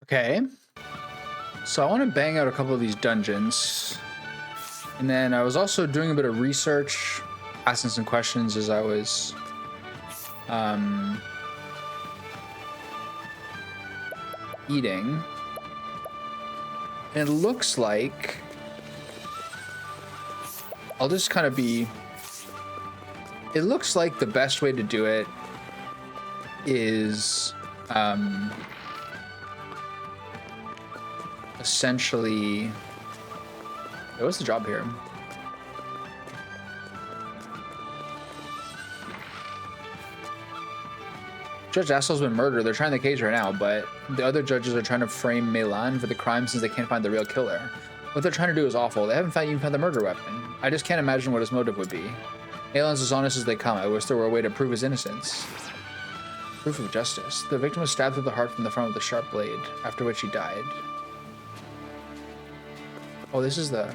Okay. So I want to bang out a couple of these dungeons. And then I was also doing a bit of research, asking some questions as I was eating. And it looks like I'll just kind of be... It looks like the best way to do it is essentially... What's the job here? Judge Assel's been murdered. They're trying the case right now, but the other judges are trying to frame Meylan for the crime since they can't find the real killer. What they're trying to do is awful. They haven't even found the murder weapon. I just can't imagine what his motive would be. Meylan's as honest as they come. I wish there were a way to prove his innocence. Proof of justice. The victim was stabbed through the heart from the front with a sharp blade, after which he died. Oh, this is the...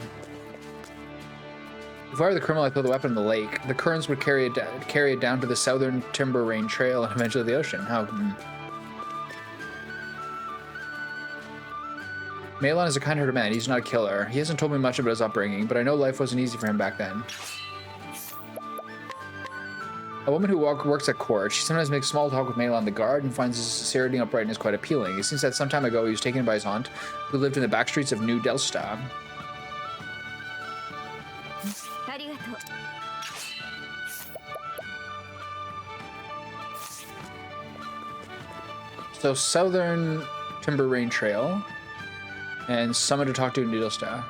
If I were the criminal, I'd throw the weapon in the lake. The currents would carry it down to the southern timber rain trail and eventually the ocean. How? Meylan is a kind-hearted man. He's not a killer. He hasn't told me much about his upbringing, but I know life wasn't easy for him back then. A woman who works at court. She sometimes makes small talk with Meylan the guard and finds his sincerity and uprightness quite appealing. It seems that some time ago he was taken by his aunt, who lived in the back streets of New Delsta. So southern timber rain trail and someone to talk to in Needlestaff.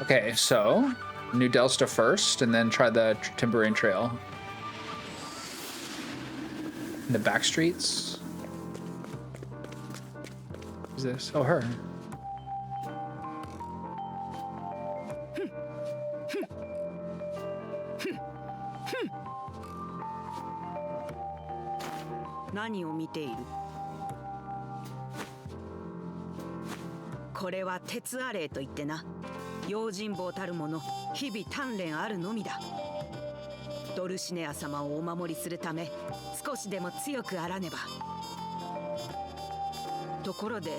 Okay, so New Delsta first and then try the timber rain trail. In the back streets. Who's this? Oh, her.ドルシネア様をお守りするため少しでも強くあらねば。ところで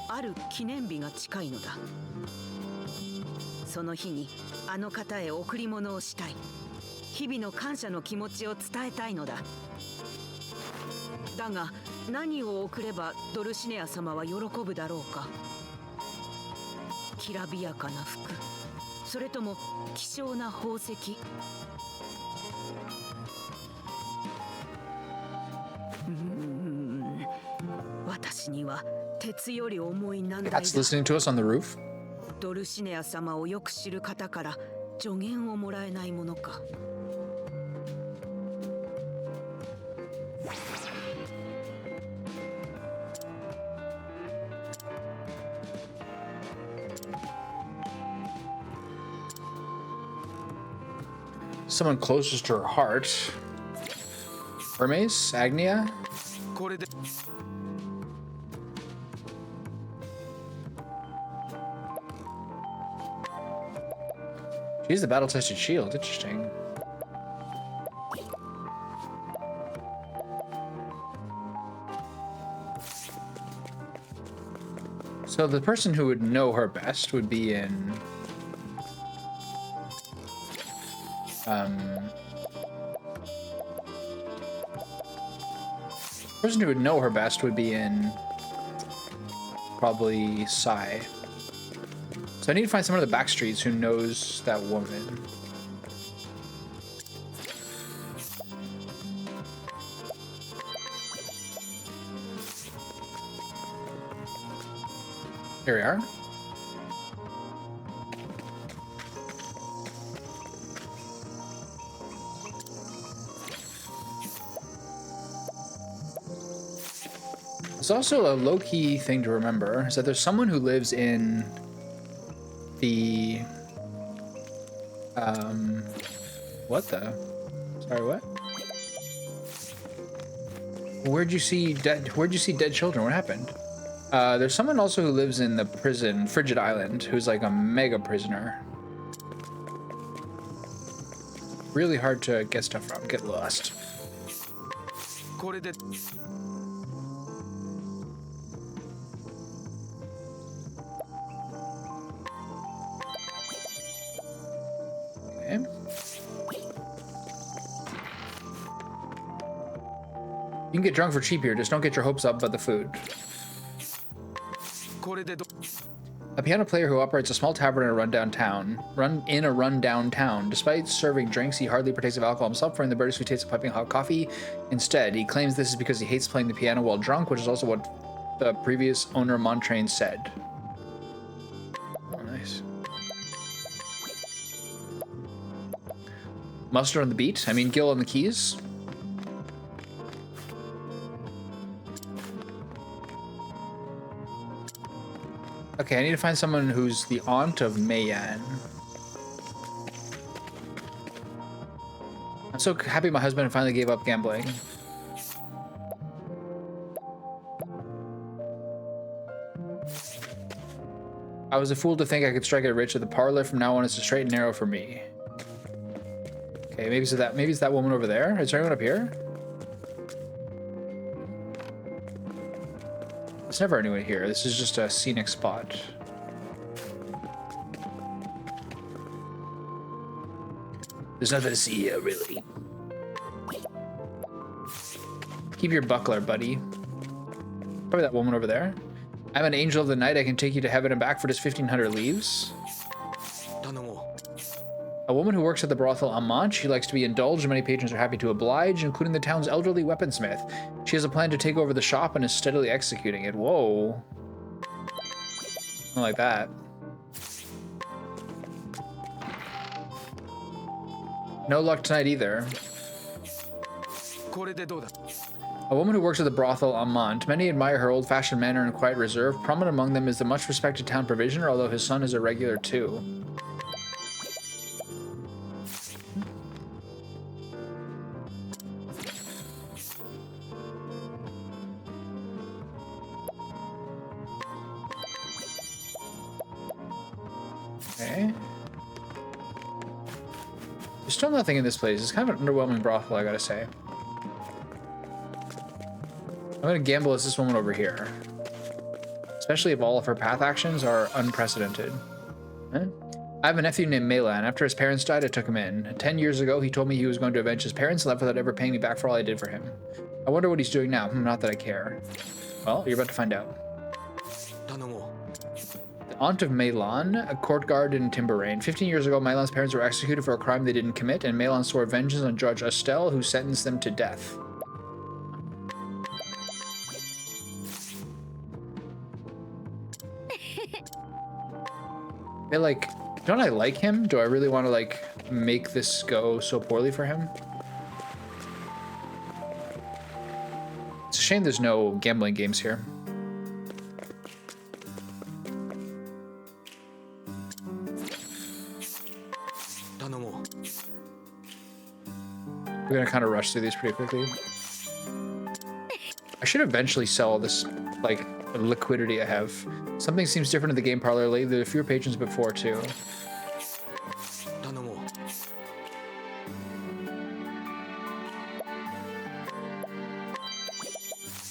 ある記念日が近いのだ。その日にあの方へ贈り物をしたい。日々の感謝の気持ちを伝えたいのだ。だが何を贈ればドルシネア様は喜ぶだろうか。きらびやかな服、それとも希少な宝石。私には鉄より重い難題だ。 That's listening to us on the roof. ドルシネア様をよく知る方から助言をもらえないものか。Someone closest to her heart. Hermes? Agnia? She's the battle-tested shield. Interesting. So the person who would know her best would be in... The person who would know her best would be in probably Sai. So I need to find someone in the back streets who knows that woman. Here we are. There's also a low-key thing to remember, is that there's someone who lives in the... What the? Sorry, what? Where'd you see dead children? What happened? There's someone also who lives in the prison, Frigid Island, who's like a mega prisoner. Really hard to get stuff from, get lost. Okay. You can get drunk for cheap here, just don't get your hopes up about the food. A piano player who operates a small tavern in a rundown town. Despite serving drinks, he hardly partakes of alcohol himself, preferring the bitter sweet taste of piping hot coffee. Instead, he claims this is because he hates playing the piano while drunk, which is also what the previous owner Montrain said. Oh, nice. Mustard on the beat. I mean, Gil on the keys. Okay, I need to find someone who's the aunt of Meylan. I'm so happy my husband finally gave up gambling. I was a fool to think I could strike it rich with the parlor. From now on, it's a straight and narrow for me. Okay, maybe it's that woman over there. Is there anyone up here? There's never anyone here. This is just a scenic spot. There's nothing to see here, really. Keep your buckler, buddy. Probably that woman over there. I'm an angel of the night. I can take you to heaven and back for just 1,500 leaves. A woman who works at the brothel Amant. She likes to be indulged, and many patrons are happy to oblige, including the town's elderly weaponsmith. She has a plan to take over the shop and is steadily executing it. Whoa. Not like that. No luck tonight either. A woman who works at the brothel Amant. Many admire her old-fashioned manner and quiet reserve. Prominent among them is the much-respected town provisioner, although his son is a regular too. Okay. There's still nothing in this place. It's kind of an underwhelming brothel, I gotta say. I'm gonna gamble as this woman over here. Especially if all of her path actions are unprecedented. Huh? I have a nephew named Meylan. After his parents died, I took him in. 10 years ago, he told me he was going to avenge his parents and left without ever paying me back for all I did for him. I wonder what he's doing now. Not that I care. Well, you're about to find out. The aunt of Meylan, a court guard in Timberain. 15 years ago, Meylan's parents were executed for a crime they didn't commit, and Meylan swore vengeance on Judge Estelle, who sentenced them to death. Don't I like him? Do I really want to, like, make this go so poorly for him? It's a shame there's no gambling games here. We're gonna kind of rush through these pretty quickly. I should eventually sell this, like, liquidity I have. Something seems different in the game parlor lately. There are fewer patrons before, too.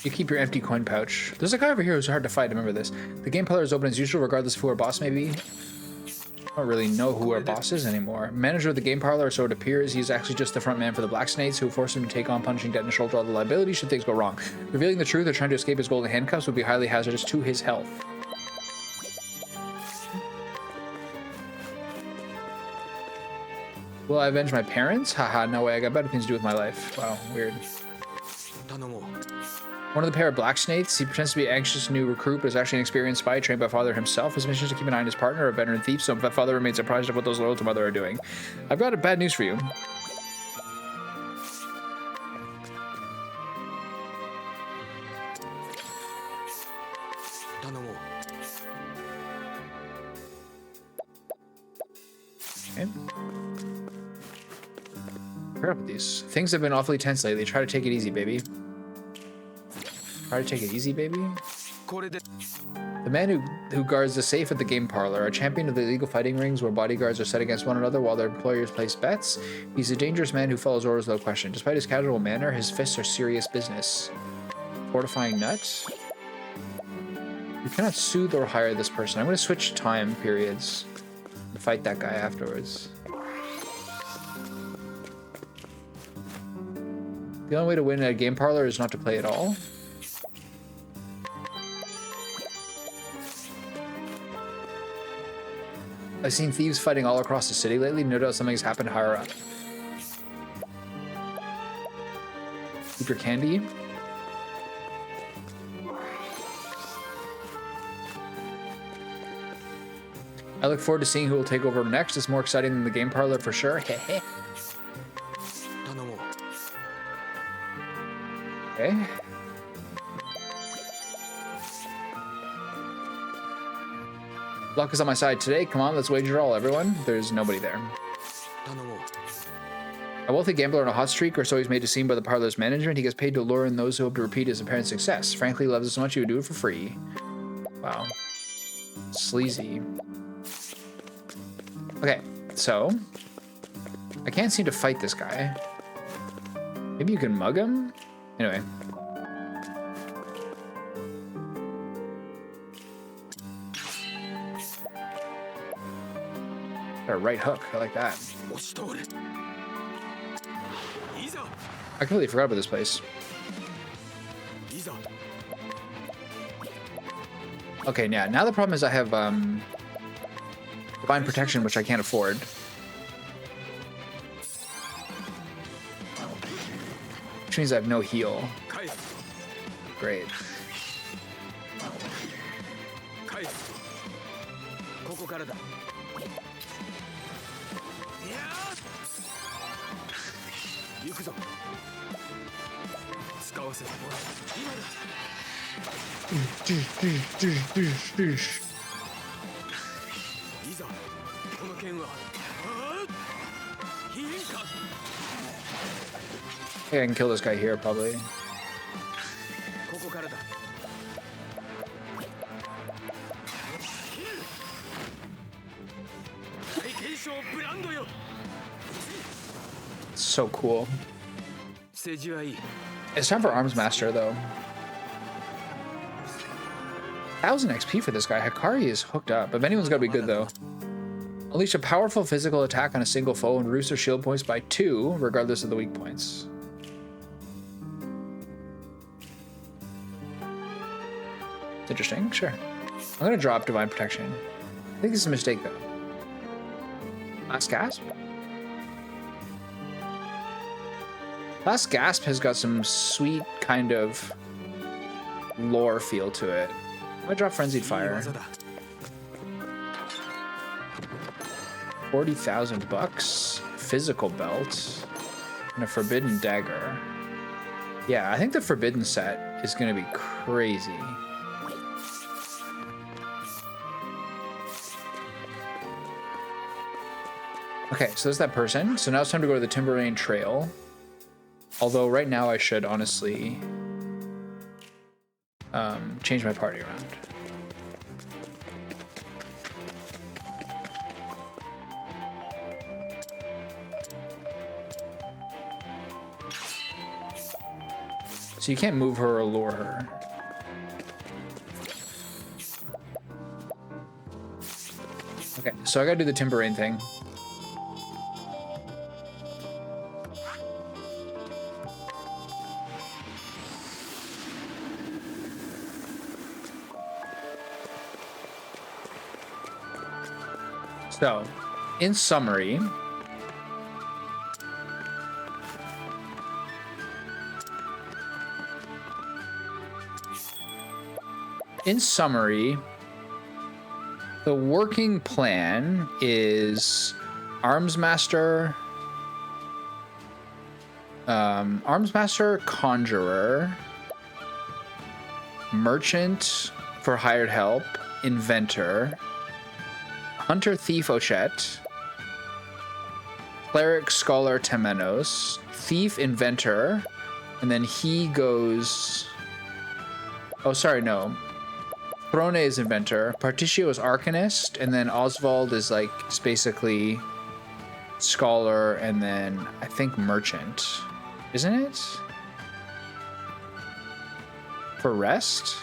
You keep your empty coin pouch. There's a guy over here who's hard to fight, remember this. The game parlor is open as usual, regardless of who our boss may be. I don't really know who our boss is anymore. Manager of the game parlor, or so it appears. He's actually just the front man for the Black Snakes, who forced him to take on punishing debt and shoulder all the liability should things go wrong. Revealing the truth or trying to escape his golden handcuffs would be highly hazardous to his health. Will I avenge my parents? Haha, no way. I got better things to do with my life. Wow, weird. One of the pair of Black Snakes. He pretends to be an anxious new recruit, but is actually an experienced spy trained by father himself. His mission is to keep an eye on his partner, a veteran thief, so that father remains surprised of what those loyal to mother are doing. I've got bad news for you. Okay. Pair up with these. Things have been awfully tense lately. Try to take it easy, baby. Try to take it easy, baby. The man who guards the safe at the game parlor, a champion of the illegal fighting rings where bodyguards are set against one another while their employers place bets. He's a dangerous man who follows orders without question. Despite his casual manner, his fists are serious business. Fortifying nut. You cannot soothe or hire this person. I'm going to switch time periods and fight that guy afterwards. The only way to win at a game parlor is not to play at all. I've seen thieves fighting all across the city lately. No doubt something's happened higher up. Keep your candy. I look forward to seeing who will take over next. It's more exciting than the game parlor for sure. Okay. Luck is on my side today. Come on, let's wager all, everyone. There's nobody there. A wealthy gambler on a hot streak, or so he's made to seem by the parlor's management. He gets paid to lure in those who hope to repeat his apparent success. Frankly, he loves it so much he would do it for free. Wow. Sleazy. Okay, so I can't seem to fight this guy. Maybe you can mug him? Anyway. A right hook. I like that. I completely forgot about this place. Okay, yeah. Now the problem is I have divine protection, which I can't afford. Which means I have no heal. Great. Okay, I can kill this guy here, probably. So cool. It's time for Arms Master, though. 1000 XP for this guy. Hikari is hooked up. If anyone's got to be good, though. Unleash a powerful physical attack on a single foe and reduce their shield points by 2, regardless of the weak points. Interesting. Sure. I'm going to drop Divine Protection. I think this is a mistake, though. Last Gasp? Last Gasp has got some sweet kind of lore feel to it. I'm going to drop Frenzied Fire. 40,000 bucks. Physical belt. And a Forbidden Dagger. Yeah, I think the Forbidden set is going to be crazy. Okay, so there's that person. So now it's time to go to the Timberlane Trail. Although right now I should honestly change my party around. So you can't move her or lure her. Okay, so I gotta do the Timberlane thing. So, in summary, the working plan is Arms Master, Conjurer, Merchant for hired help, Inventor, Hunter Thief Ochette, Cleric Scholar Temenos, Thief Inventor, and then he goes... Oh, sorry, no. Throné is Inventor, Partitio is Arcanist, and then Osvald is like just basically Scholar, and then I think Merchant, isn't it? For rest?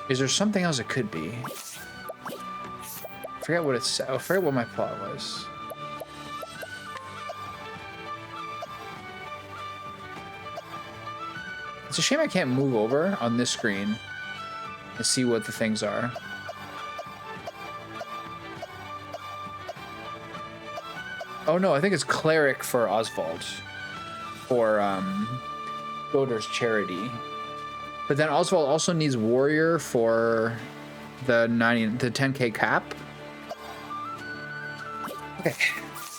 Is there something else it could be? I forget what it's. I forget what my plot was. It's a shame I can't move over on this screen and see what the things are. Oh no, I think it's Cleric for Osvald. For Builder's Charity. But then Osvald also needs Warrior for the 10k cap. Okay,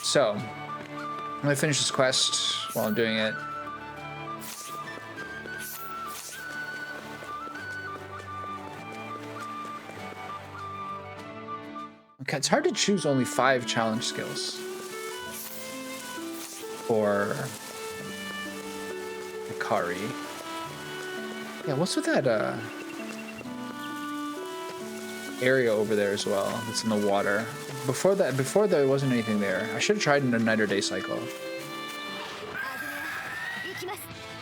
so I'm gonna finish this quest while I'm doing it. Okay, it's hard to choose only 5 challenge skills for Ikari. Yeah, what's with that area over there as well? That's in the water. Before there wasn't anything there. I should have tried a night or day cycle.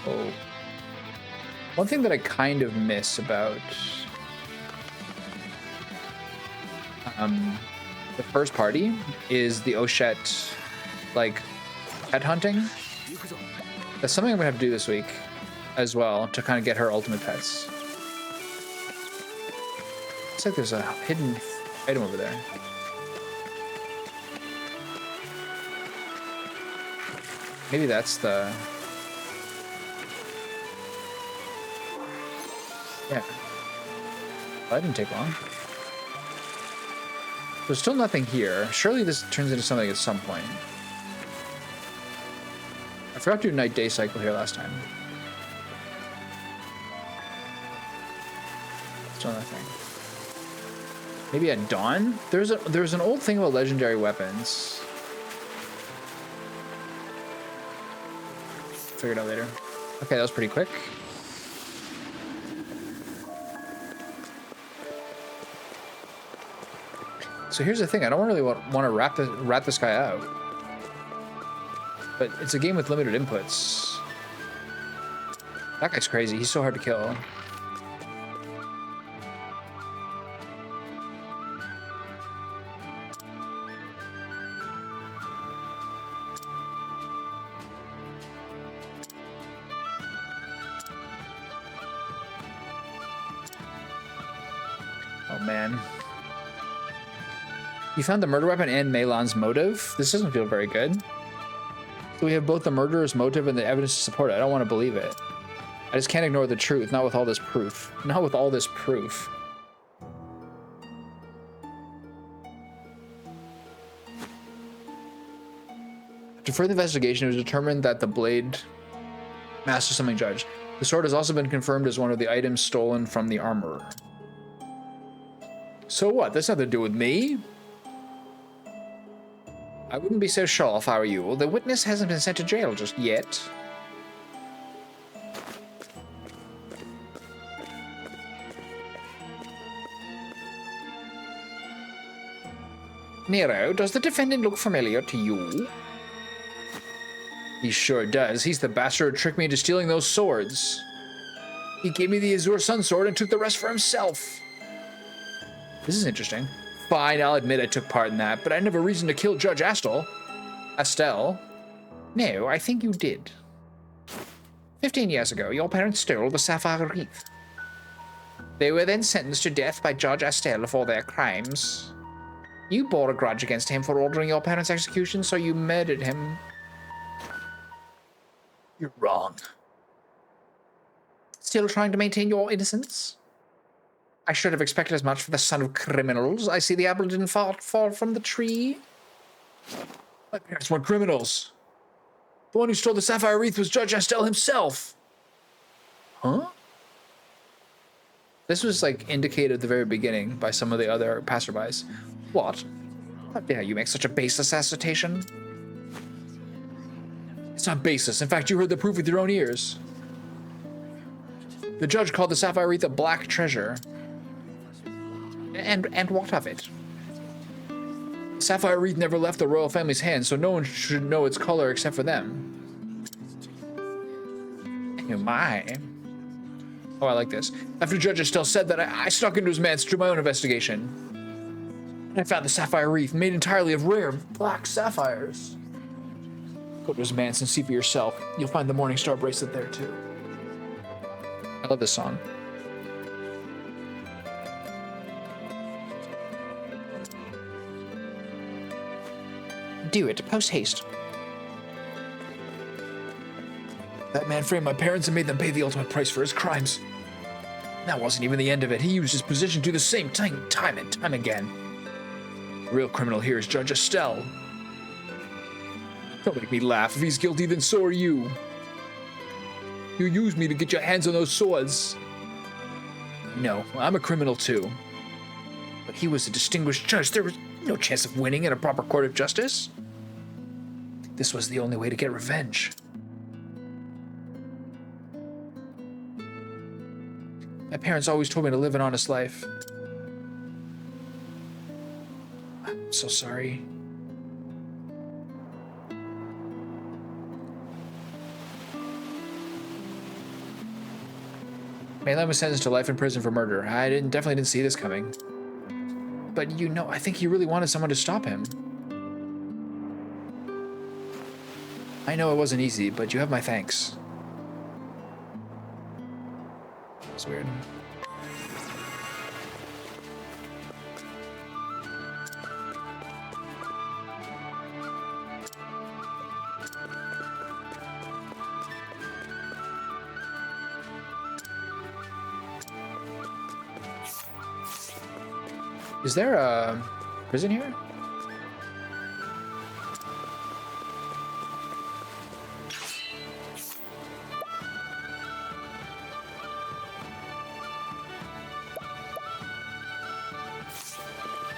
Oh. One thing that I kind of miss about the first party is the Oshette, like, pet hunting. That's something I'm gonna have to do this week as well to kind of get her ultimate pets. Looks like there's a hidden item over there. Maybe that's the... Yeah. Well, that didn't take long. There's still nothing here. Surely this turns into something at some point. I forgot to do night-day cycle here last time. Still nothing. Maybe at dawn? There's an old thing about legendary weapons. Figure it out later. Okay, that was pretty quick. So here's the thing, I don't really want to rat this guy out. But it's a game with limited inputs. That guy's crazy, he's so hard to kill. Oh man. You found the murder weapon and Meylan's motive? This doesn't feel very good. So we have both the murderer's motive and the evidence to support it. I don't want to believe it. I just can't ignore the truth, not with all this proof. Not with all this proof. After further investigation, it was determined that the blade master something judge. The sword has also been confirmed as one of the items stolen from the armorer. So what? That's nothing to do with me. I wouldn't be so sure if I were you. The witness hasn't been sent to jail just yet. Nero, does the defendant look familiar to you? He sure does. He's the bastard who tricked me into stealing those swords. He gave me the Azure Sun sword and took the rest for himself. This is interesting. Fine, I'll admit I took part in that, but I never reason to kill Judge Astel. No, I think you did. 15 years ago, your parents stole the Sapphire Wreath. They were then sentenced to death by Judge Astel for their crimes. You bore a grudge against him for ordering your parents' execution, so you murdered him. You're wrong. Still trying to maintain your innocence? I should have expected as much for the son of criminals. I see the apple didn't fall from the tree. My parents weren't criminals. The one who stole the Sapphire Wreath was Judge Astel himself. Huh? This was, like, indicated at the very beginning by some of the other passerbys. What? How dare you make such a baseless assertion? It's not baseless. In fact, you heard the proof with your own ears. The judge called the sapphire wreath a black treasure. And what of it? The sapphire wreath never left the royal family's hands, so no one should know its color except for them. Oh my. Oh, I like this. After Judge Estelle said that, I snuck into his manse to do my own investigation. I found the sapphire wreath made entirely of rare black sapphires. Go to his manse and see for yourself. You'll find the Morning Star bracelet there too. I love this song. Do it, post haste. That man framed my parents and made them pay the ultimate price for his crimes. That wasn't even the end of it. He used his position to do the same thing time and time again. The real criminal here is Judge Estelle. Don't make me laugh. If he's guilty, then so are you. You used me to get your hands on those swords. No, I'm a criminal too. But he was a distinguished judge. There was no chance of winning in a proper court of justice. This was the only way to get revenge. My parents always told me to live an honest life. I'm so sorry. Meylan was sentenced to life in prison for murder. I definitely didn't see this coming. But you know, I think he really wanted someone to stop him. I know it wasn't easy, but you have my thanks. It's weird. Is there a prison here?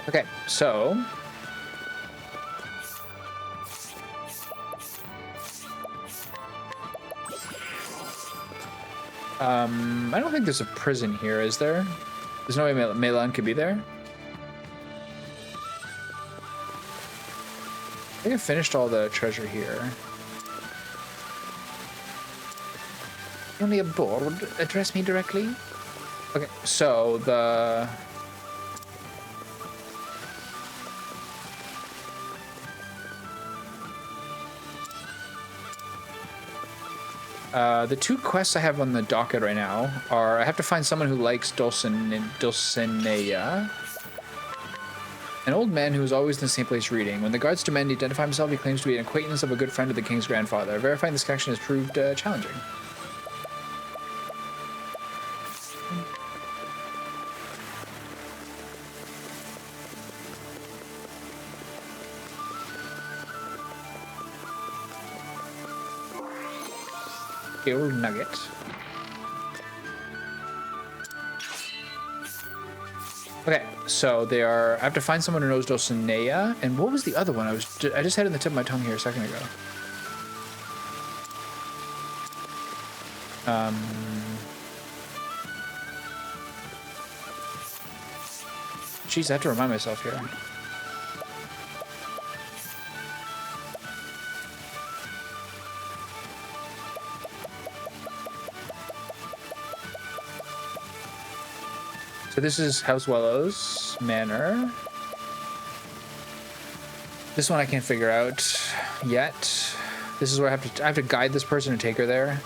Okay, so I don't think there's a prison here, is there? There's no way Meylan could be there. I think I finished all the treasure here. Only a board. Address me directly. Okay, so the two quests I have on the docket right now are I have to find someone who likes Dulcinea. An old man who is always in the same place reading. When the guards demand he identify himself, he claims to be an acquaintance of a good friend of the king's grandfather. Verifying this connection has proved challenging. Kill nugget. Okay, so they are. I have to find someone who knows Dulcinea. And what was the other one? I just had it in the tip of my tongue here a second ago. Jeez, I have to remind myself here. So this is House Wellows Manor. This one I can't figure out yet. This is where I have to guide this person and take her there.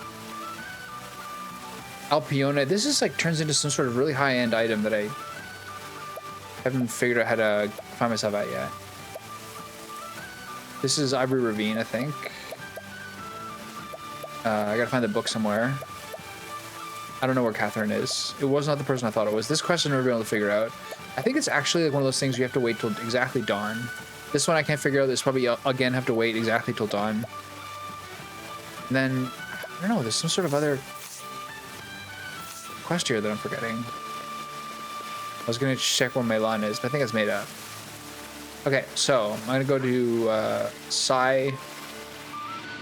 Alpione. This is like turns into some sort of really high-end item that I haven't figured out how to find myself at yet. This is Ivory Ravine, I think. I gotta find the book somewhere. I don't know where Catherine is. It was not the person I thought it was. This question I've never been able to figure out. I think it's actually like one of those things you have to wait till exactly dawn. This one I can't figure out. This probably, again, have to wait exactly till dawn. And then, I don't know, there's some sort of other quest here that I'm forgetting. I was going to check where Meylan is, but I think it's made up. Okay, so I'm going to go to Sai. See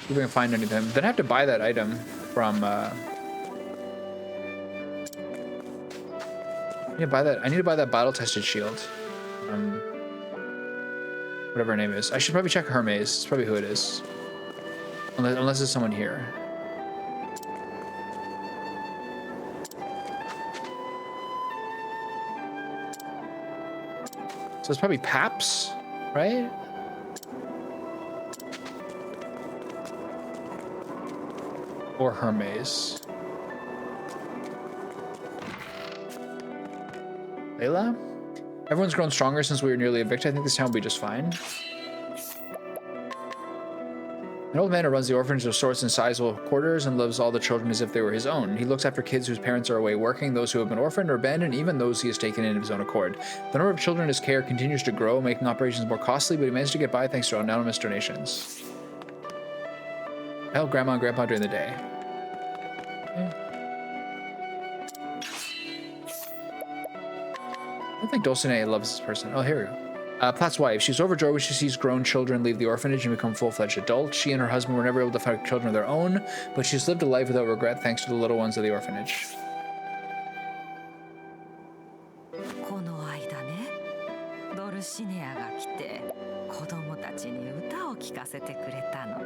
if we can find anything. Then I have to buy that item from... I need to buy that. I need to buy that battle-tested shield. Whatever her name is. I should probably check Hermes. It's probably who it is. Unless there's someone here. So it's probably Paps, right? Or Hermes. Layla? Everyone's grown stronger since we were nearly evicted. I think this town will be just fine. An old man who runs the orphanage of sorts in sizable quarters and loves all the children as if they were his own. He looks after kids whose parents are away working, those who have been orphaned or abandoned, even those he has taken in of his own accord. The number of children in his care continues to grow, making operations more costly, but he managed to get by thanks to anonymous donations. I help Grandma and Grandpa during the day. I don't think Dulcinea loves this person. Oh, here we go. Platt's wife. She's overjoyed when she sees grown children leave the orphanage and become full-fledged adults. She and her husband were never able to find children of their own, but she's lived a life without regret thanks to the little ones of the orphanage. この間ね、ドルシネアが来て子供たちに歌を聴かせてくれたの。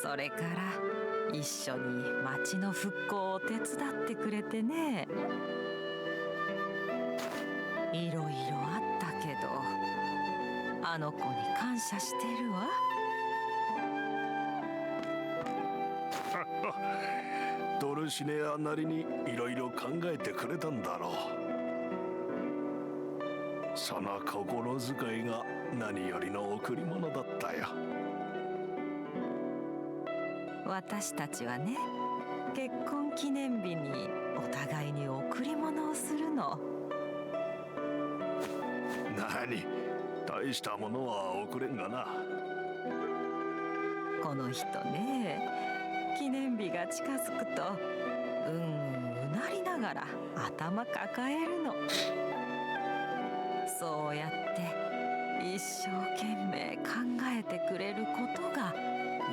それから一緒に町の復興を手伝ってくれてね。いろいろあったけど、あの子に感謝してるわ。ドルシネアなりにいろいろ考えてくれたんだろう。その心遣いが何よりの贈り物だったよ。私たちはね、結婚記念日にお互いに贈り物をするの。何、大したものは贈れんがな。この人ね、記念日が近づくとうなりながら頭抱えるの。そうやって一生懸命考えてくれることが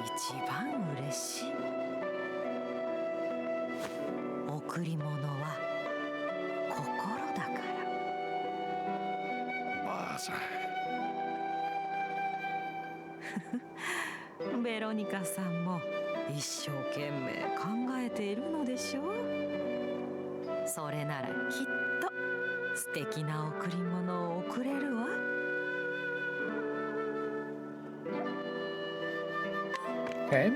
一番嬉しい。贈り物は心だから。ばあさん。ベロニカさんも一生懸命考えているのでしょう。それならきっと素敵な贈り物を贈れるわ。Okay.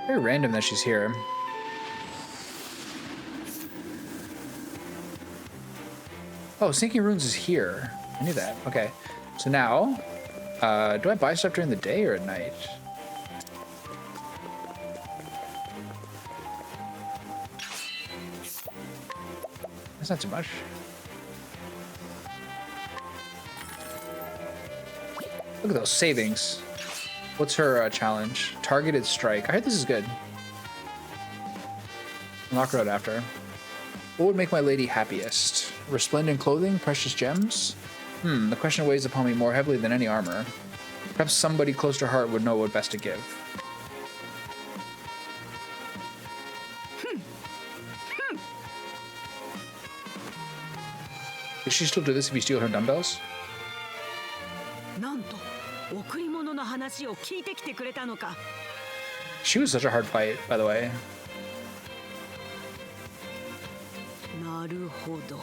Very random that she's here. Oh, Sinking Runes is here. I knew that. Okay. So now, do I buy stuff during the day or at night? That's not too much. Look at those savings. What's her challenge? Targeted strike. I heard this is good. Knock her out after. What would make my lady happiest? Resplendent clothing? Precious gems? The question weighs upon me more heavily than any armor. Perhaps somebody close to her heart would know what best to give. Does she still do this if you steal her dumbbells? なんと贈り物の話を聞いてきてくれたのか。She was such a hard fight, by the way. なるほど。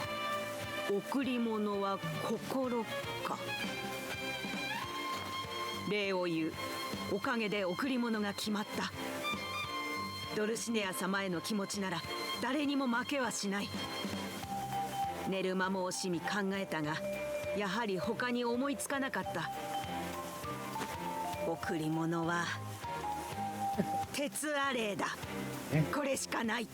贈り物は心か。礼を言う。おかげで贈り物が決まった。ドルシネア様への気持ちなら誰にも負けはしない。寝る間も惜しみ考えたが、やはり他に思いつかなかった。贈り物は鉄アレイだ。これしかない。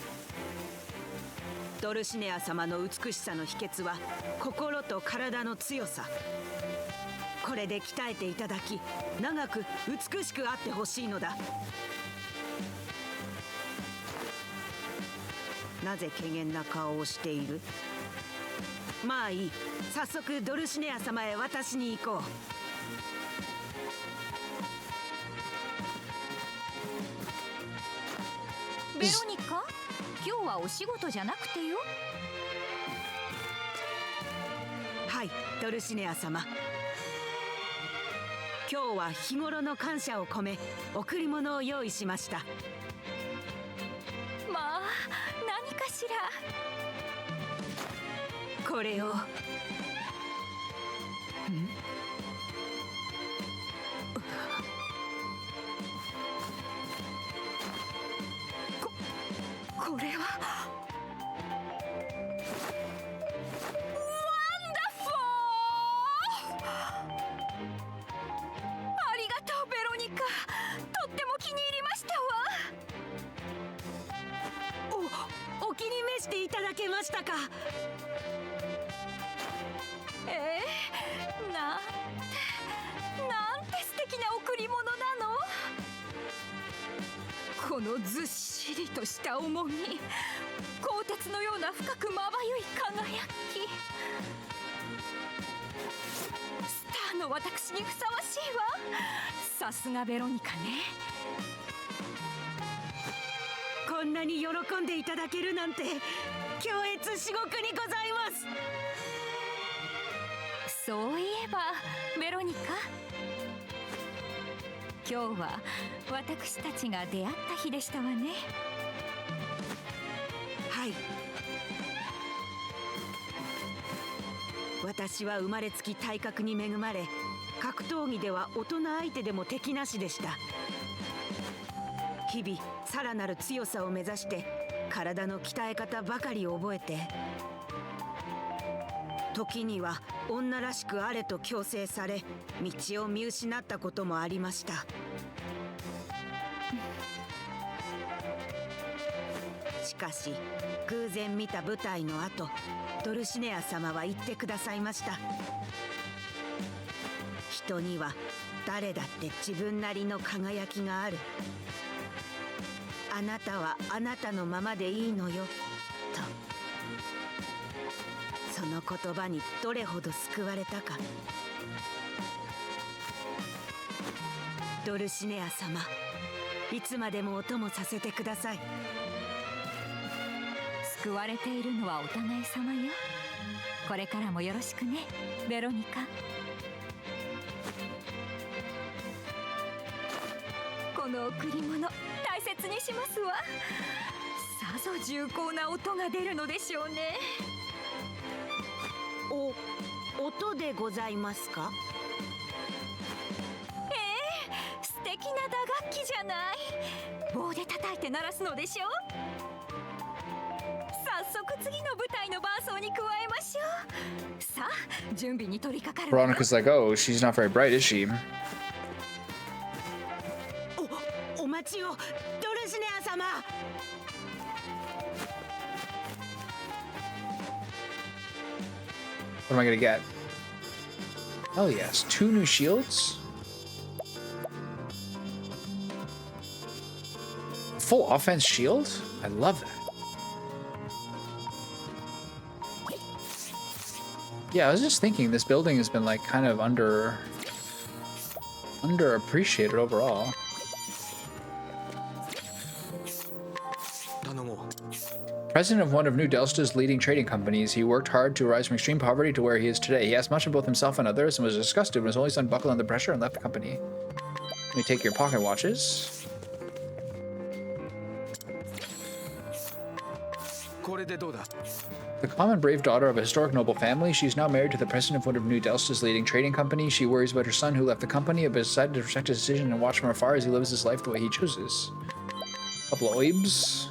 ドルシネア様の美しさの秘訣は心と体の強さ。これで鍛えていただき、長く美しくあってほしいのだ。なぜ怪訝な顔をしている？まあいい。早速ドルシネア様へ渡しに行こう。ベロニカ？今日はお仕事じゃなくてよ。はい、ドルシネア様。今日は日頃の感謝を込め贈り物を用意しました。まあ何かしら。これを。これはありがとうベロニカ、とっても気に入りましたわ。お気に召していただけましたか。なんて素敵な贈り物なの。このずっしりとした重み、鋼鉄のような深くまばゆい輝き、スターの私にふさわしいわ。さすがベロニカね。こんなに喜んでいただけるなんて強烈至極にございます。そういえばベロニカ、今日は私たちが出会った日でしたわね。はい。私は生まれつき体格に恵まれ、格闘技では大人相手でも敵なしでした。日々さらなる強さを目指して体の鍛え方ばかり覚えて、時には女らしくあれと強制され道を見失ったこともありました。しかし偶然見た舞台の後、ドルシネア様は言ってくださいました。人には誰だって自分なりの輝きがある。あなたはあなたのままでいいのよと。その言葉にどれほど救われたか。ドルシネア様、いつまでもお供させてください。救われているのはお互い様よ。これからもよろしくねベロニカ。この贈り物大切にしますわ。さぞ重厚な音が出るのでしょうね。音でございますか。素敵な打楽器じゃない。棒で叩いて鳴らすのでしょ。早速次の舞台の伴奏に加えましょう。さあ準備に取り掛かるわよ。 Veronica's like, oh, she's not very bright, is she? お待ちを、ドルシネア様。What am I gonna get? Oh yes, 2 new shields. Full offense shield? I love that. Yeah, I was just thinking this building has been like kind of underappreciated overall. President of one of New Delsta's leading trading companies, he worked hard to rise from extreme poverty to where he is today. He asked much of both himself and others and was disgusted when his only son buckled under pressure and left the company. Let me take your pocket watches. The common brave daughter of a historic noble family, she's now married to the president of one of New Delsta's leading trading companies. She worries about her son who left the company, but decided to respect his decision and watch from afar as he lives his life the way he chooses. Couple of oibs.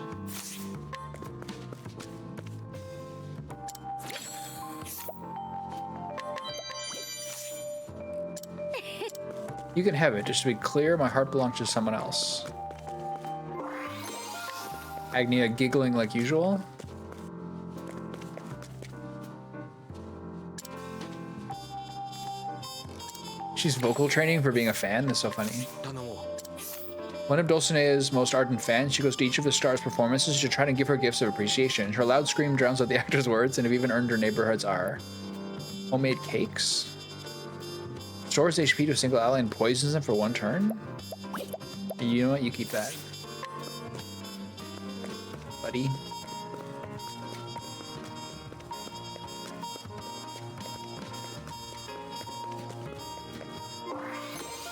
You can have it. Just to be clear, my heart belongs to someone else. Agnia giggling like usual. She's vocal training for being a fan. That's so funny. One of Dulcinea's most ardent fans, she goes to each of the stars' performances to try to give her gifts of appreciation. Her loud scream drowns out the actor's words and have even earned her neighborhood's ire. Homemade cakes? Restores HP to a single ally and poisons them for 1 turn? You know what? You keep that. Buddy.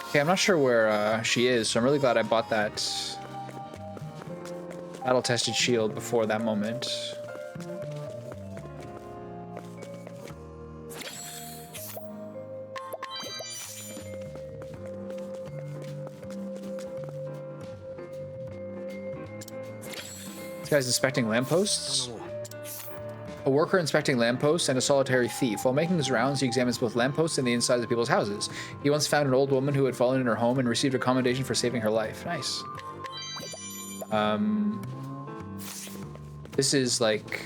Okay, I'm not sure where she is, so I'm really glad I bought that battle-tested shield before that moment. This guy's inspecting lampposts. A worker inspecting lampposts and a solitary thief. While making his rounds, he examines both lampposts and the insides of people's houses. He once found an old woman who had fallen in her home and received a commendation for saving her life. Nice. This is like...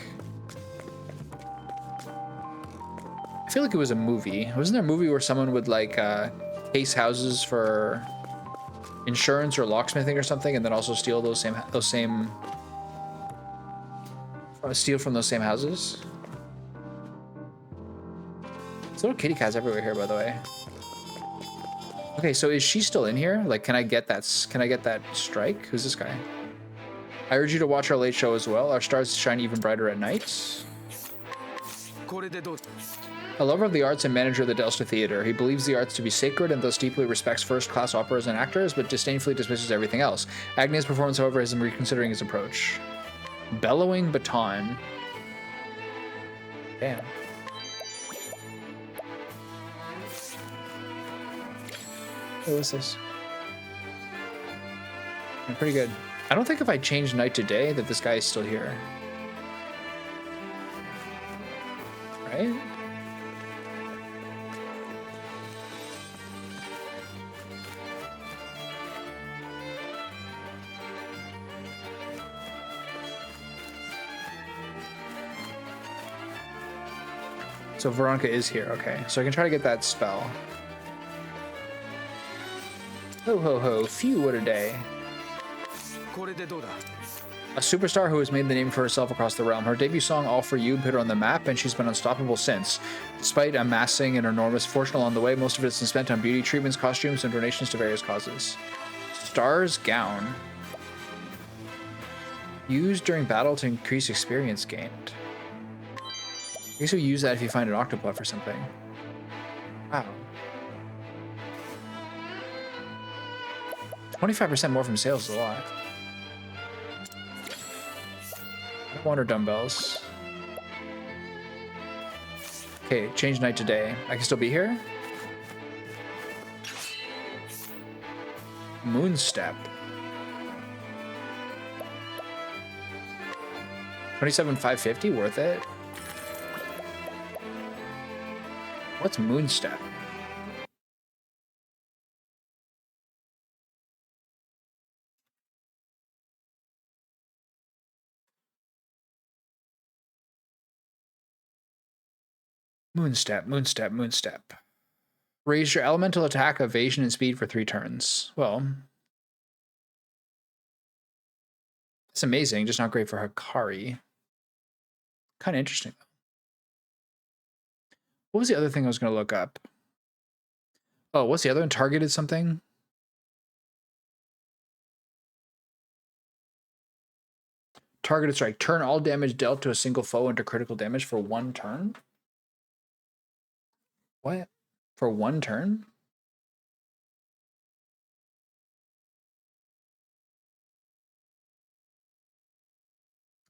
I feel like it was a movie. Wasn't there a movie where someone would like case houses for insurance or locksmithing or something, and then also steal steal from those same houses? There's little kitty cats everywhere here, by the way. Okay, so is she still in here? Like, can I get that strike? Who's this guy? I urge you to watch our late show as well. Our stars shine even brighter at night. A lover of the arts and manager of the Delsta Theater, he believes the arts to be sacred and thus deeply respects first-class operas and actors, but disdainfully dismisses everything else. Agnia's performance, however, has him reconsidering his approach. Bellowing baton. Damn. Hey, what's this? Yeah, pretty good. I don't think if I change night to day that this guy is still here. Right? So Veronica is here, okay. So I can try to get that spell. Ho ho ho, phew, what a day. A superstar who has made the name for herself across the realm. Her debut song, All For You, put her on the map, and she's been unstoppable since. Despite amassing an enormous fortune along the way, most of it has been spent on beauty treatments, costumes, and donations to various causes. Star's Gown. Used during battle to increase experience gained. I guess we use that if you find an Octopath or something. Wow. 25% more from sales is a lot. Wonder dumbbells. Okay, change night to day. I can still be here? Moonstep. 27,550, worth it? What's Moonstep? Moonstep, Moonstep, Moonstep. Raise your elemental attack, evasion, and speed for 3 turns. Well, it's amazing, just not great for Hikari. Kind of interesting, though. What was the other thing I was going to look up? Oh, what's the other one? Targeted something? Targeted strike. Turn all damage dealt to a single foe into critical damage for 1 turn? What? For 1 turn?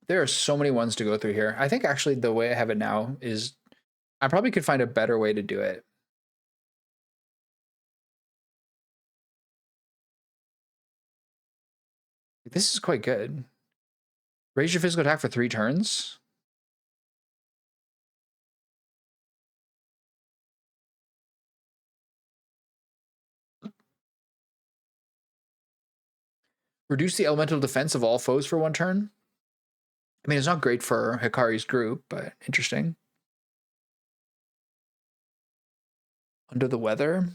There are so many ones to go through here. I think actually the way I have it now is I probably could find a better way to do it. This is quite good. Raise your physical attack for 3 turns. Reduce the elemental defense of all foes for 1 turn. I mean, it's not great for Hikari's group, but interesting. Under the weather.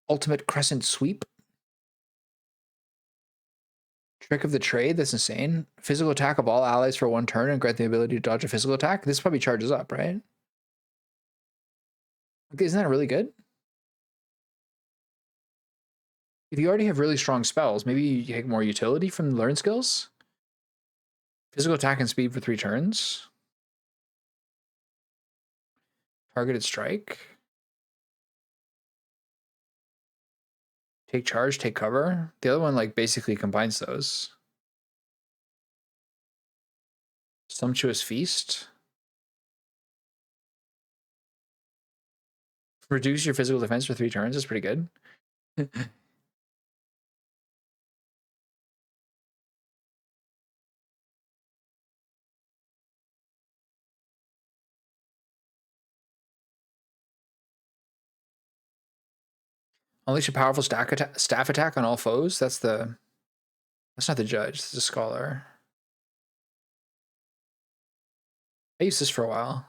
Ultimate Crescent Sweep. Trick of the Trade, that's insane. Physical attack of all allies for 1 turn and grant the ability to dodge a physical attack. This probably charges up, right? Okay, isn't that really good? If you already have really strong spells, maybe you take more utility from the learn skills. Physical attack and speed for 3 turns. Targeted strike. Take charge, take cover. The other one like basically combines those. Sumptuous feast. Reduce your physical defense for 3 turns is pretty good. Unleash a powerful staff attack on all foes. That's not the judge. It's the scholar. I used this for a while.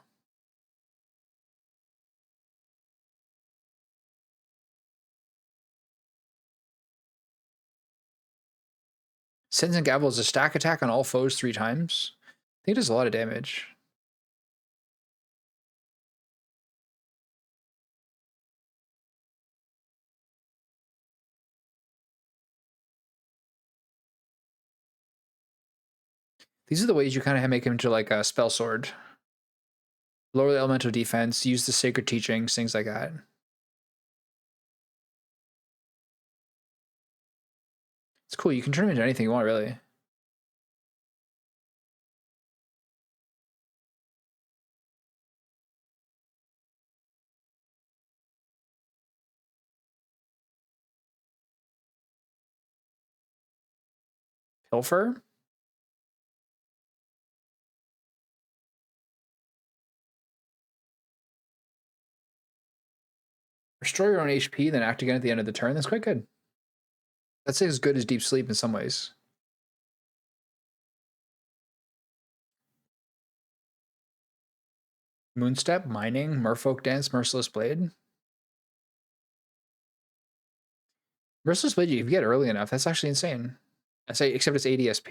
Sends and Gavel is a stack attack on all foes 3 times. I think it does a lot of damage. These are the ways you kind of make him into like a spell sword. Lower the elemental defense, use the sacred teachings, things like that. It's cool. You can turn him into anything you want, really. Pilfer? Restore your own HP, then act again at the end of the turn. That's quite good. That's as good as Deep Sleep in some ways. Moonstep, Mining, Merfolk Dance, Merciless Blade. Merciless Blade, you can get early enough. That's actually insane. I say, except it's 80 SP.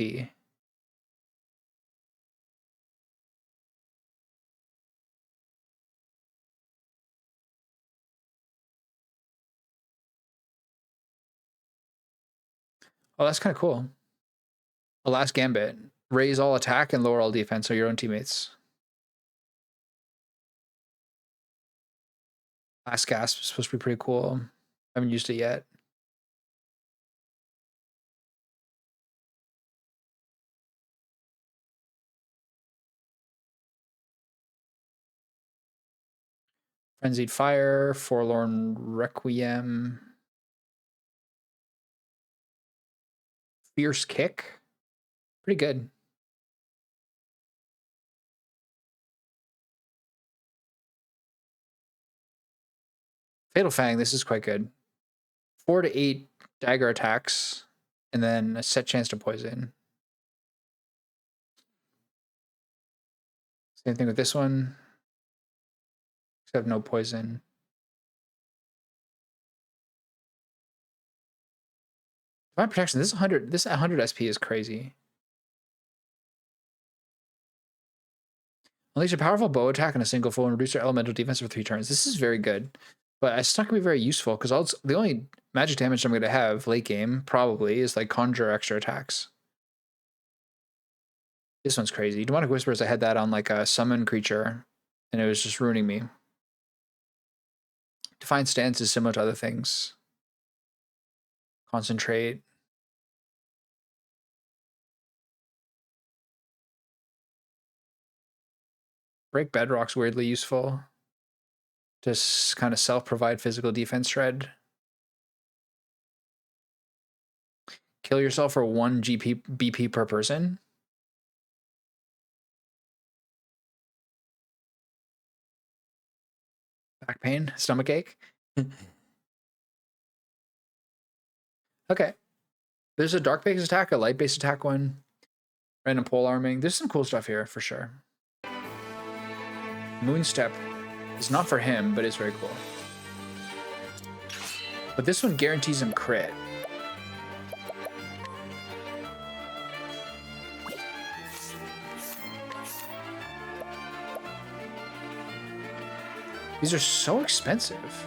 Oh, that's kind of cool. A last gambit. Raise all attack and lower all defense, or your own teammates. Last gasp is supposed to be pretty cool. I haven't used it yet. Frenzied Fire, Forlorn Requiem. Fierce Kick. Pretty good. Fatal Fang, this is quite good. 4 to 8 dagger attacks, and then a set chance to poison. Same thing with this one, except no poison. Divine Protection, this 100 SP is crazy. Unleash a powerful bow attack on a single foe and reduce your elemental defense for 3 turns. This is very good, but it's not going to be very useful because the only magic damage I'm going to have late game probably is like conjure extra attacks. This one's crazy. Demonic Whispers, I had that on like a summon creature, and it was just ruining me. Defiant Stance is similar to other things. Concentrate. Break Bedrock's weirdly useful. Just kind of self-provide physical defense shred. Kill yourself for 1 BP per person. Back pain, stomach ache. Okay. There's a dark based attack, a light based attack one. Random pole arming. There's some cool stuff here for sure. Moonstep is not for him, but it's very cool. But this one guarantees him crit. These are so expensive.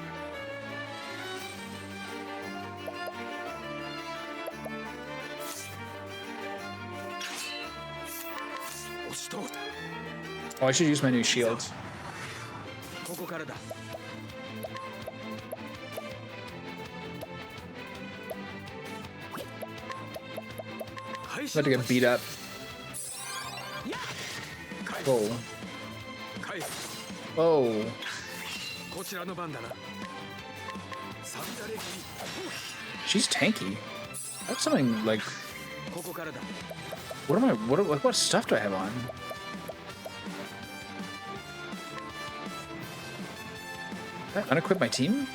Oh, I should use my new shield. About to get beat up. Whoa. Whoa. She's tanky. That's something like. What am I? What stuff do I have on? Did I unequip my team?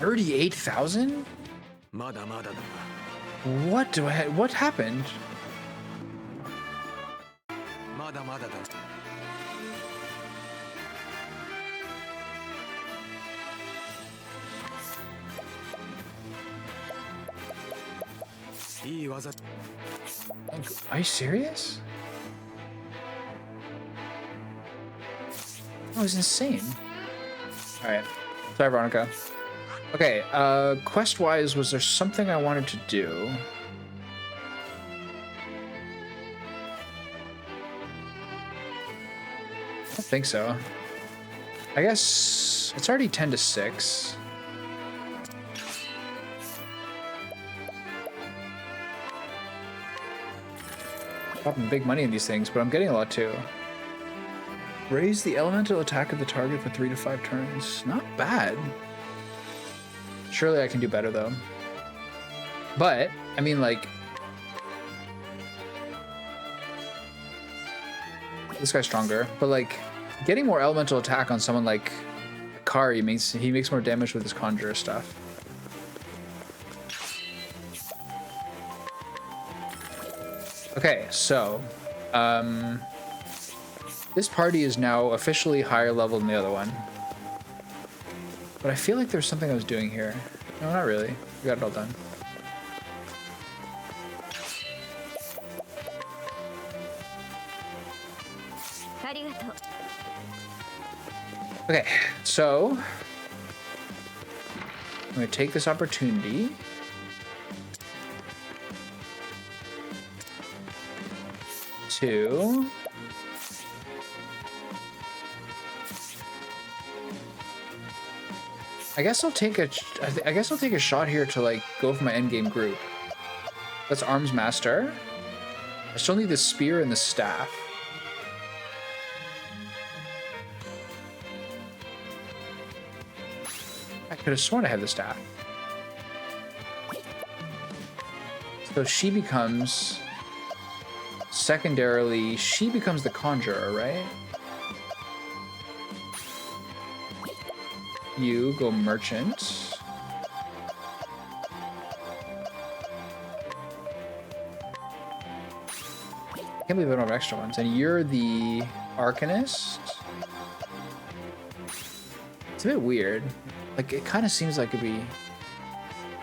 $38,000? What do I have? What happened? Are you serious? Oh, it's insane. All right. Sorry, Veronica. Okay, quest-wise, was there something I wanted to do? I don't think so. I guess it's already 10 to 6. Dropping big money in these things, but I'm getting a lot too. Raise the elemental attack of the target for 3 to 5 turns. Not bad. Surely I can do better though. But, I mean, like, this guy's stronger, but like getting more elemental attack on someone like Kari means he makes more damage with his conjurer stuff. Okay, so this party is now officially higher level than the other one. But I feel like there's something I was doing here. No, not really. We got it all done. Okay, so I'm going to take this opportunity to I guess I'll take a shot here to like go for my endgame group. That's Arms Master. I still need the spear and the staff. I could have sworn I had the staff. So she becomes, secondarily, she becomes the conjurer, right? You go merchant. I can't believe I don't have extra ones. And you're the Arcanist. It's a bit weird. Like, it kind of seems like it'd be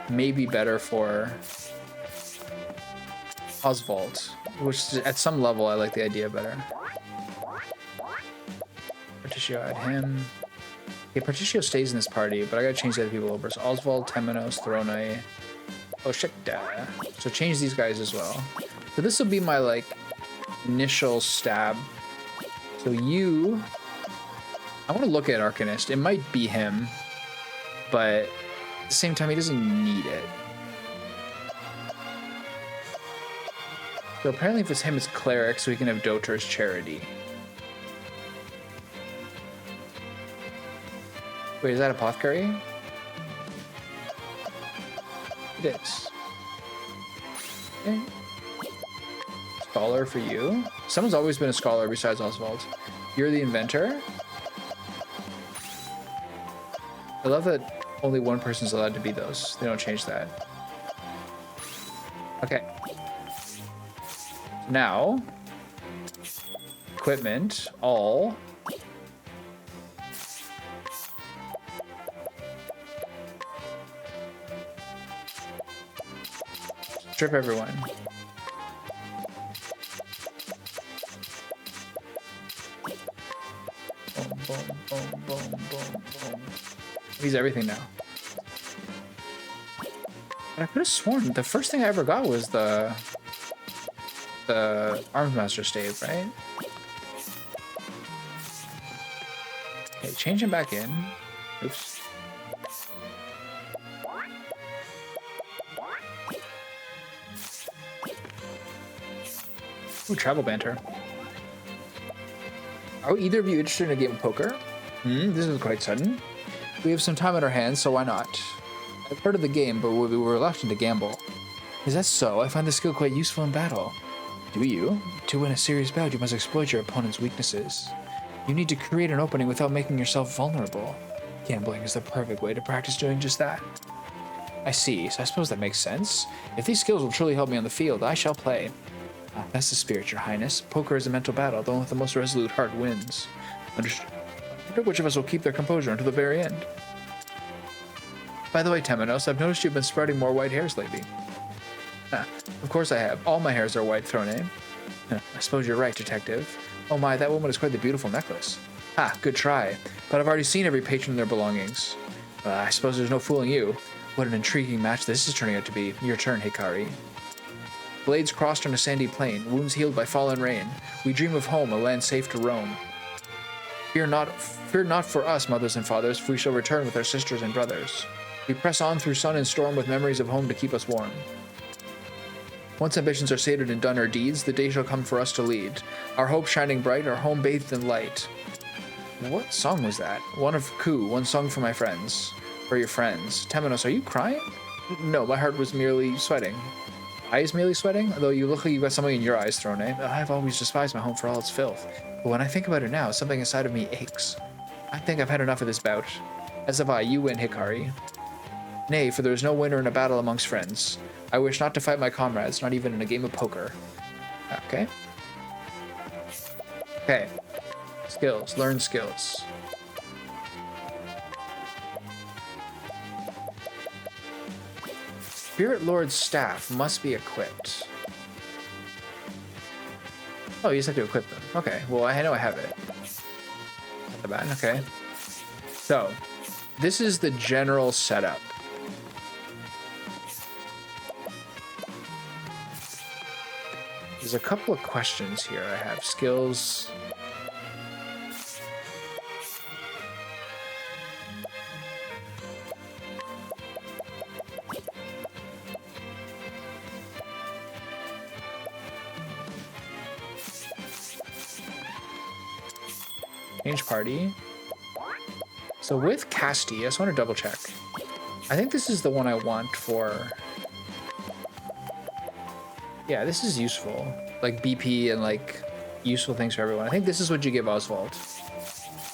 maybe better for Osvald, which at some level I like the idea better. Partitio, add him. Okay, Partitio stays in this party, but I gotta change the other people over. So Osvald, Temenos, Throné. Oh shit. So change these guys as well. So this will be my like initial stab. So you, I want to look at Arcanist. It might be him, but at the same time he doesn't need it. So apparently if it's him, it's Cleric, so he can have Doter's Charity. Wait, is that Apothecary? It is. Okay. Scholar for you. Someone's always been a scholar besides Osvald. You're the Inventor. I love that only one person's allowed to be those. They don't change that. Okay. Now, equipment, all. Strip everyone. Oh. boom, boom, boom, boom, boom. He's everything now. But I could have sworn the first thing I ever got was the Arms Master stave, right? Okay, change him back in. Oops. Ooh, travel banter. Are either of you interested in a game of poker? This is quite sudden. We have some time on our hands, so why not? I've heard of the game, but we were reluctant to gamble. Is that so? I find the skill quite useful in battle. Do you? To win a serious bout, you must exploit your opponent's weaknesses. You need to create an opening without making yourself vulnerable. Gambling is the perfect way to practice doing just that. I see, so I suppose that makes sense. If these skills will truly help me on the field, I shall play. Ah, that's the spirit, your highness. Poker is a mental battle. The one with the most resolute heart wins. Understood. I wonder which of us will keep their composure until the very end. By the way, Temenos, I've noticed you've been sprouting more white hairs lately. Ah, of course I have. All my hairs are white, Throné. I suppose you're right, detective. Oh my, that woman is quite the beautiful necklace. Ah, good try. But I've already seen every patron and their belongings. I suppose there's no fooling you. What an intriguing match this is turning out to be. Your turn, Hikari. Blades crossed on a sandy plain, wounds healed by fallen rain. We dream of home, a land safe to roam. Fear not for us, mothers and fathers, for we shall return with our sisters and brothers. We press on through sun and storm with memories of home to keep us warm. Once ambitions are sated and done our deeds, the day shall come for us to lead. Our hope shining bright, our home bathed in light. What song was that? One of Ku, one song for my friends. For your friends. Temenos, are you crying? No, my heart was merely sweating. Eyes merely sweating? Although you look like you've got something in your eyes, Throné. I've always despised my home for all its filth. But when I think about it now, something inside of me aches. I think I've had enough of this bout. As have I, you win, Hikari. Nay, for there is no winner in a battle amongst friends. I wish not to fight my comrades, not even in a game of poker. Okay. Okay. Skills. Learn skills. Spirit Lord's staff must be equipped. Oh, you just have to equip them. Okay, well, I know I have it. Not that bad. Okay. So, this is the general setup. There's a couple of questions here. I have skills. Change party. So with Casti, I just want to double check. I think this is the one I want for... Yeah, this is useful. Like BP and like useful things for everyone. I think this is what you give Osvald.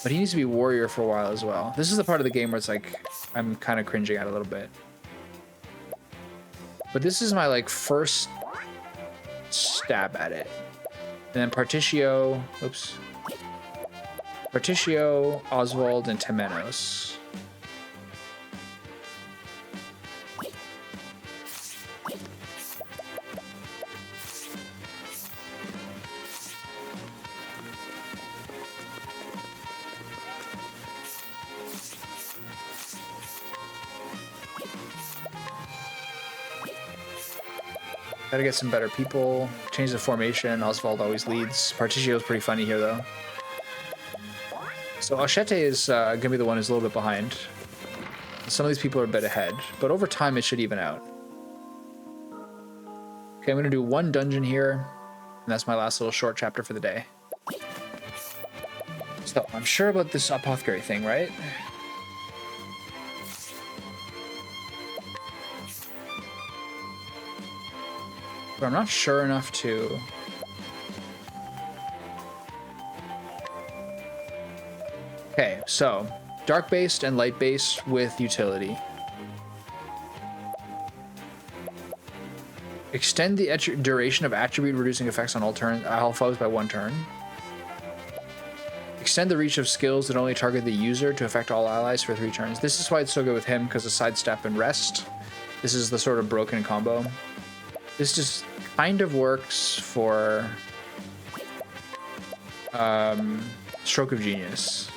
But he needs to be warrior for a while as well. This is the part of the game where it's like, I'm kind of cringing at a little bit. But this is my like first stab at it. And then Partitio, oops. Partitio, Osvald, and Temenos. Gotta get some better people. Change the formation. Osvald always leads. Partitio is pretty funny here, though. So Ochete is gonna be the one who's a little bit behind. Some of these people are a bit ahead, but over time it should even out. Okay, I'm gonna do one dungeon here, and that's my last little short chapter for the day. So I'm sure about this apothecary thing, right? But I'm not sure enough to... Okay, so dark-based and light-based with utility. Extend the duration of attribute-reducing effects on all foes by 1 turn. Extend the reach of skills that only target the user to affect all allies for 3 turns. This is why it's so good with him, because of sidestep and rest. This is the sort of broken combo. This just kind of works for Stroke of Genius.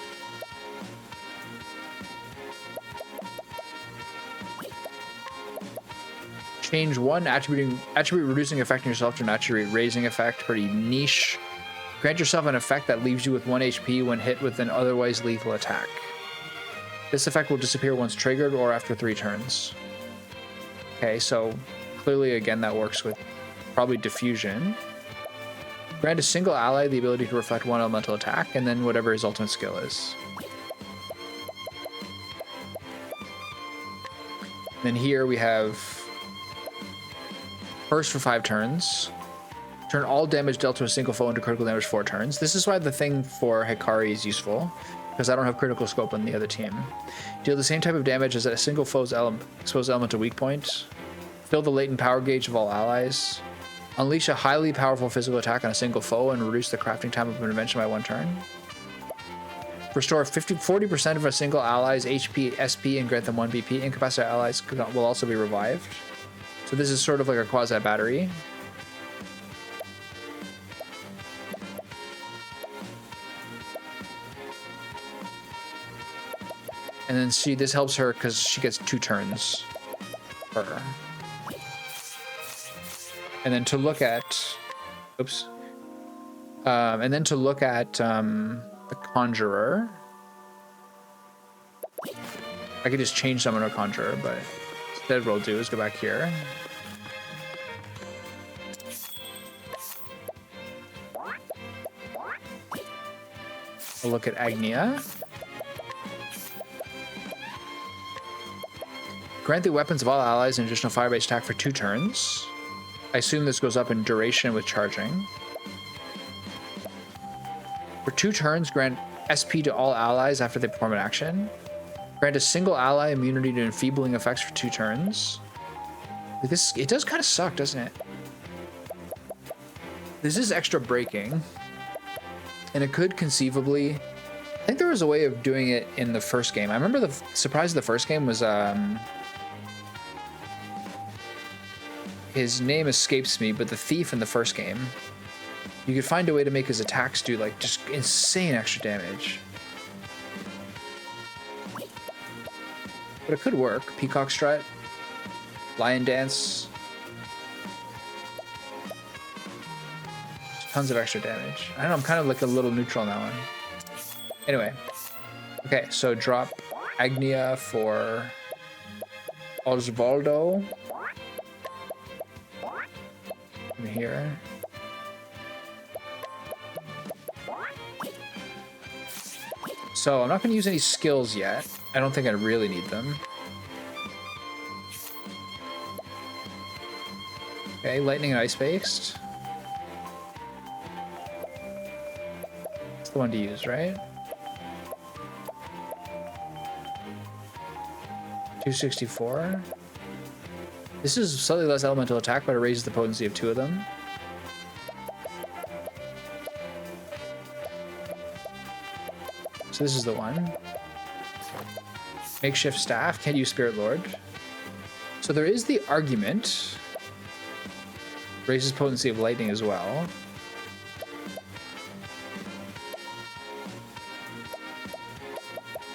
Change one attribute reducing effect on yourself to an attribute raising effect. Pretty niche. Grant yourself an effect that leaves you with 1 HP when hit with an otherwise lethal attack. This effect will disappear once triggered or after 3 turns. Okay, so clearly again that works with probably diffusion. Grant a single ally the ability to reflect 1 elemental attack, and then whatever his ultimate skill is. Then here we have first for 5 turns. Turn all damage dealt to a single foe into critical damage 4 turns. This is why the thing for Hikari is useful, because I don't have critical scope on the other team. Deal the same type of damage as a single foe's exposed element to weak point. Fill the latent power gauge of all allies. Unleash a highly powerful physical attack on a single foe and reduce the crafting time of an invention by 1 turn. Restore 40% of a single ally's HP, SP, and grant them 1 BP. Incapacitated allies will also be revived. So this is sort of like a quasi-battery. And then see, this helps her because she gets 2 turns for her. And then to look at, oops. And then to look at the Conjurer. I could just change someone to a Conjurer, but instead what I'll do is go back here. I'll look at Agnia. Grant the weapons of all allies an additional fire-based attack for 2 turns. I assume this goes up in duration with charging. For 2 turns, grant SP to all allies after they perform an action. Grant a single ally immunity to enfeebling effects for 2 turns. This, it does kind of suck, doesn't it? This is extra breaking. And it could conceivably... I think there was a way of doing it in the first game. I remember the surprise of the first game was... his name escapes me, but the thief in the first game, you could find a way to make his attacks do like just insane extra damage. But it could work. Peacock Strut, Lion Dance, tons of extra damage. I don't know, I'm kind of like a little neutral on that one. Anyway, okay, so drop Agnia for Osvaldo. Here. So I'm not going to use any skills yet. I don't think I really need them. Okay, lightning and ice based. It's the one to use, right? 264. This is slightly less elemental attack, but it raises the potency of 2 of them. So this is the one. Makeshift staff, can't use Spirit Lord. So there is the argument. Raises potency of lightning as well.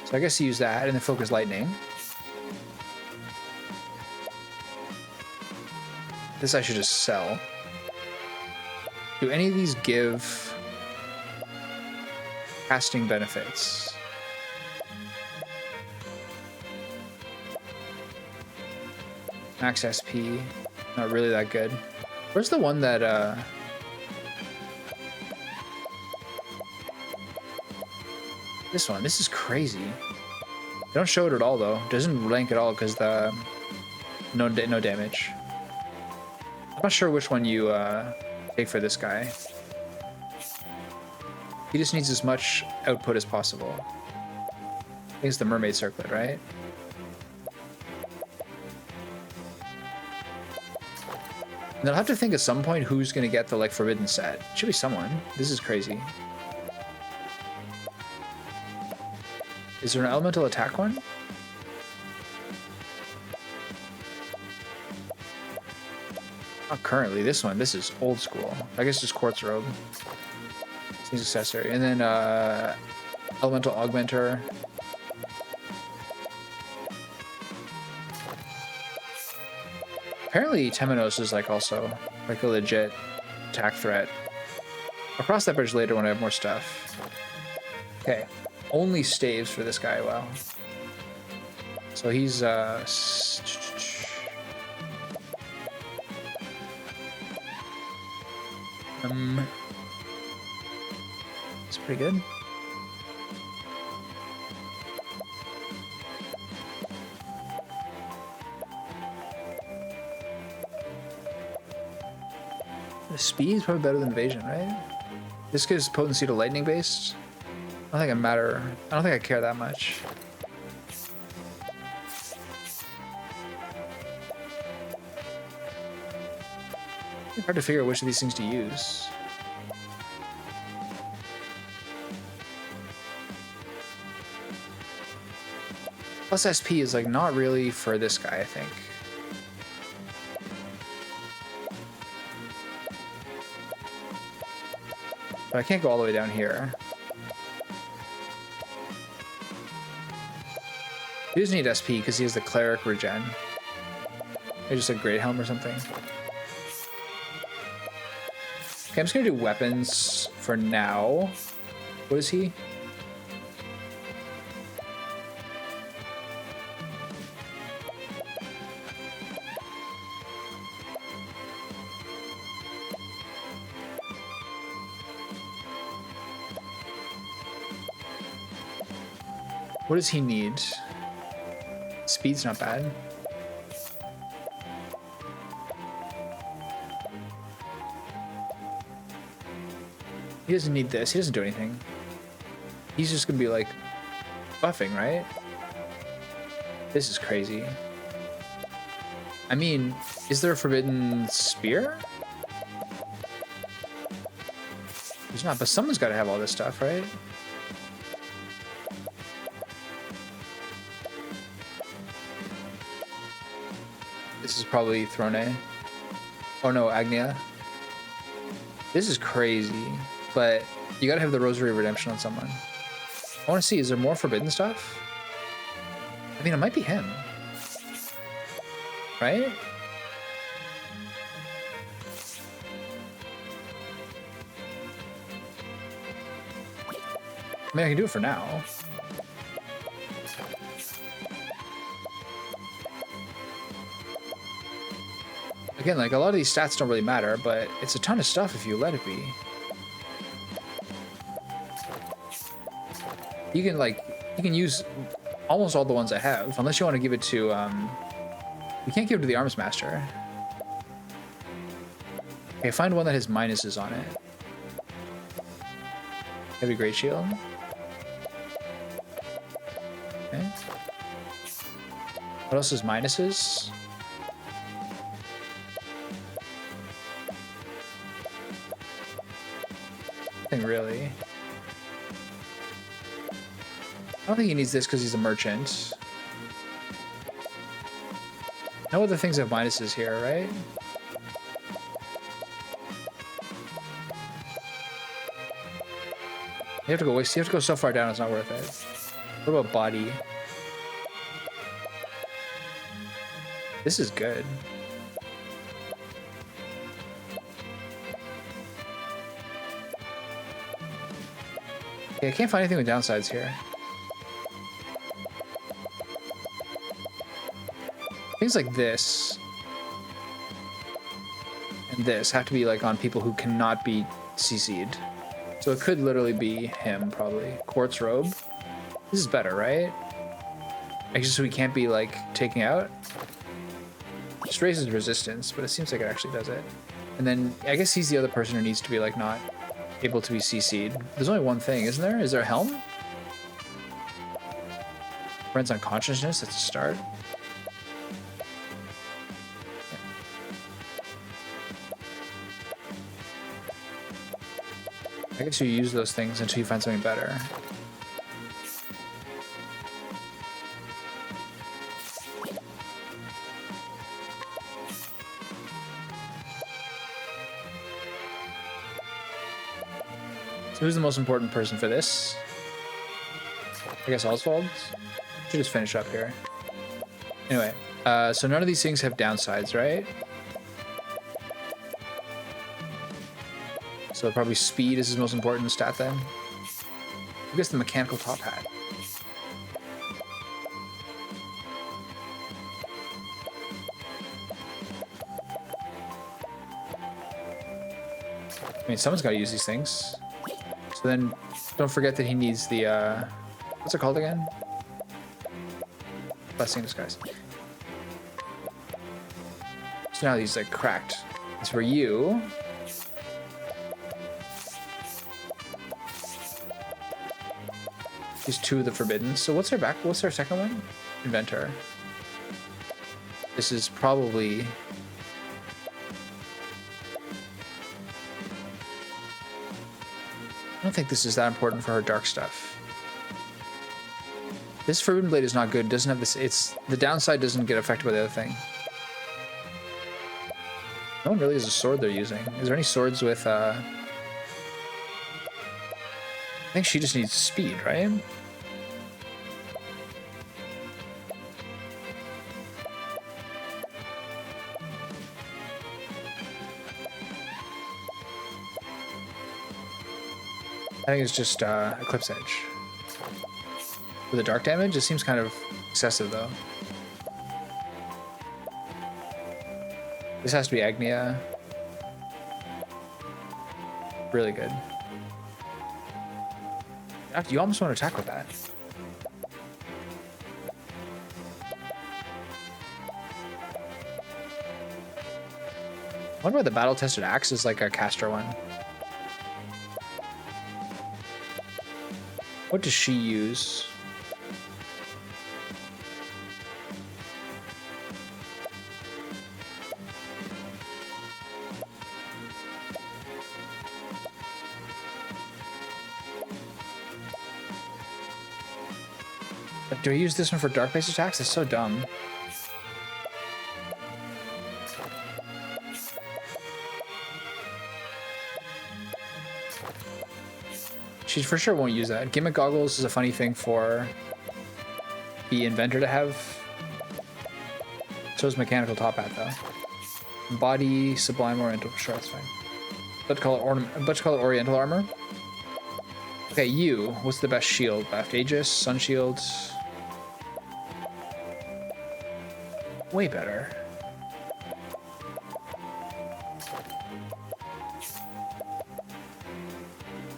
So I guess you use that and then focus lightning. This I should just sell. Do any of these give casting benefits? Max SP, not really that good. Where's the one that this one? This is crazy. They don't show it at all though. Doesn't rank at all because the no damage. I'm not sure which one you take for this guy. He just needs as much output as possible. I think it's the Mermaid Circlet, right? And I'll have to think at some point who's going to get the like Forbidden set. It should be someone. This is crazy. Is there an elemental attack one? Not currently. This one. This is old school. I guess just Quartz Robe. Seems accessory. And then Elemental Augmenter. Apparently Temenos is like also like a legit attack threat. I'll cross that bridge later when I have more stuff. Okay, only staves for this guy. Wow. So he's it's pretty good. The speed is probably better than evasion, right? This gives potency to lightning based. I don't think I don't think I care that much. It's hard to figure out which of these things to use. Plus SP is like not really for this guy, I think. But I can't go all the way down here. He doesn't need SP because he has the cleric regen. Maybe just a great helm or something. Okay, I'm just gonna do weapons for now. What is he? What does he need? Speed's not bad. He doesn't need this. He doesn't do anything. He's just gonna be like buffing, right? This is crazy. I mean, is there a forbidden spear? There's not, but someone's got to have all this stuff, right? This is probably Throné. Oh no, Agnia. This is crazy, but you gotta have the Rosary of Redemption on someone. I want to see, is there more forbidden stuff? I mean, it might be him. Right? I mean, I can do it for now. Again, like, a lot of these stats don't really matter, but it's a ton of stuff if you let it be. You can use almost all the ones I have, unless you want to give it to, you can't give it to the Arms Master. Okay, find one that has minuses on it. Heavy Great Shield. Okay. What else is minuses? Nothing really. I don't think he needs this because he's a merchant. No other things have minuses here, right? You have to go waste. You have to go so far down. It's not worth it. What about body? This is good. Okay, I can't find anything with downsides here. Things like this and this have to be like on people who cannot be CC'd. So it could literally be him, probably. Quartz robe. This is better, right? Like, just so he can't be like taking out. Just raises resistance, but it seems like it actually does it. And then I guess he's the other person who needs to be like not able to be CC'd. There's only one thing, isn't there? Is there a helm? Friends on consciousness, that's a start. I guess you use those things until you find something better. So who's the most important person for this? I guess Osvald? Should just finish up here. Anyway, so none of these things have downsides, right? So probably speed is his most important stat then. I guess the mechanical top hat. I mean, someone's got to use these things. So then don't forget that he needs the, what's it called again? Blessing Disguise. So now he's like cracked. It's for you. He's 2 of the forbidden. So what's our second one? Inventor. This is probably... I don't think this is that important for her dark stuff. This Forbidden Blade is not good. It doesn't have this. It's the downside doesn't get affected by the other thing. No one really has a sword they're using. Is there any swords with? I think she just needs speed, right? I think it's just Eclipse Edge. For the dark damage, it seems kind of excessive though. This has to be Agnia. Really good. You almost want to attack with that. I wonder why the battle-tested axe is like a caster one. What does she use? Do I use this one for dark-based attacks? It's so dumb. She for sure won't use that. Gimmick Goggles is a funny thing for the Inventor to have. So is Mechanical Top Hat, though. Body, Sublime, Oriental. Sure, that's fine. Let's call it Oriental Armor. Okay, you. What's the best shield left? Aegis, Sun Shield. Way better.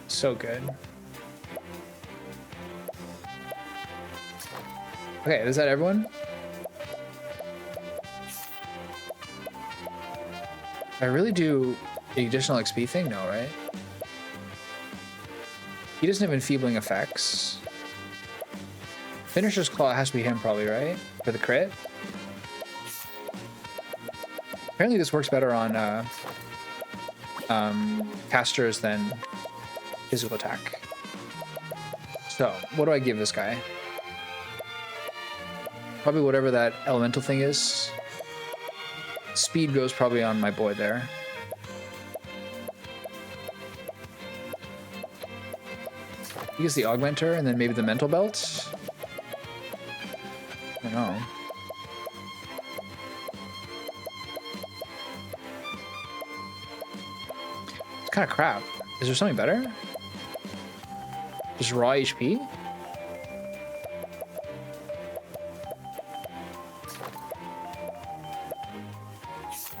So good. Okay, is that everyone? I really do the additional XP thing? No, right? He doesn't have enfeebling effects. Finisher's Claw has to be him probably, right? For the crit? Apparently this works better on casters than physical attack. So, what do I give this guy? Probably whatever that elemental thing is. Speed goes probably on my boy there. He gets the Augmenter and then maybe the Mental Belt. I don't know. It's kind of crap. Is there something better? Just raw HP?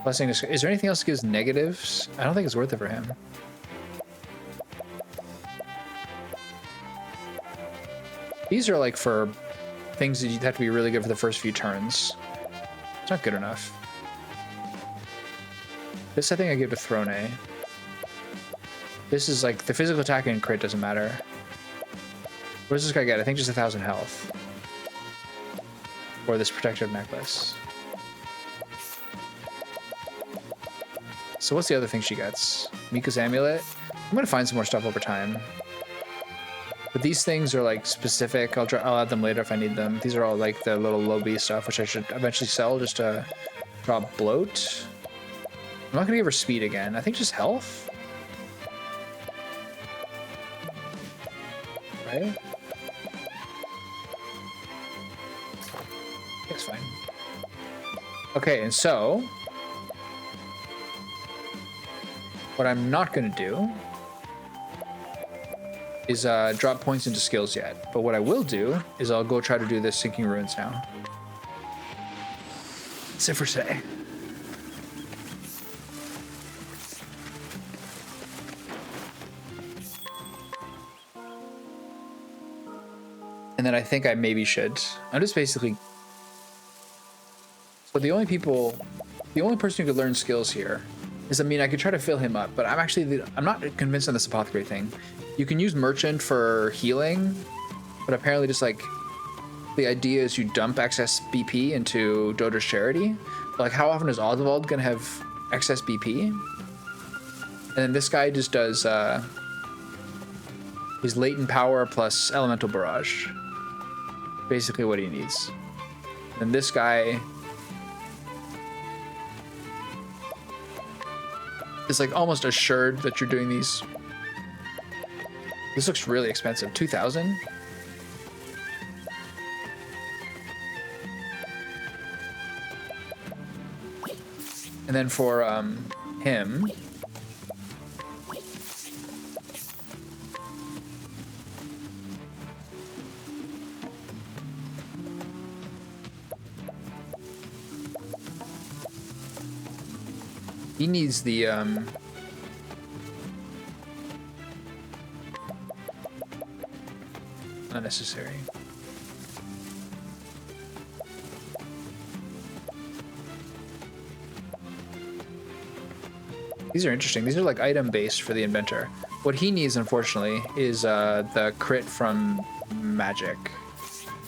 Blessing. Is there anything else that gives negatives? I don't think it's worth it for him. These are like for things that you have to be really good for the first few turns. It's not good enough. This I think I give to Throné. This is like the physical attack and crit doesn't matter. What does this guy get? I think just 1,000 health. Or this protective necklace. So what's the other thing she gets? Mika's amulet. I'm gonna find some more stuff over time. But these things are like specific. I'll add them later if I need them. These are all like the little low-B stuff, which I should eventually sell just to drop bloat. I'm not gonna give her speed again. I think just health. Right? That's fine. Okay, and so what I'm not gonna do is drop points into skills yet. But what I will do is I'll go try to do this Sinking Ruins now. That's it for today. And then I think I maybe should. I'm just basically... So the only person who could learn skills here is, I mean, I could try to fill him up, but I'm not convinced on this apothecary thing. You can use merchant for healing, but apparently just like the idea is you dump excess BP into Doter's Charity. Like, how often is Osvald gonna have excess BP? And then this guy just does his latent power plus elemental barrage. Basically what he needs. And this guy is like almost assured that you're doing these. This looks really expensive. 2,000? And then for him, he needs the unnecessary. These are interesting. These are like item based for the Inventor. What he needs, unfortunately, is the crit from magic.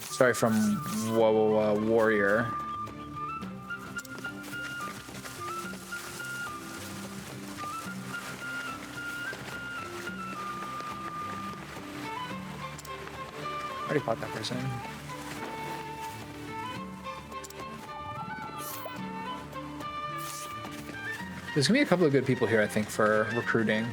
Sorry, from warrior. Already fought that person. There's gonna be a couple of good people here, I think, for recruiting.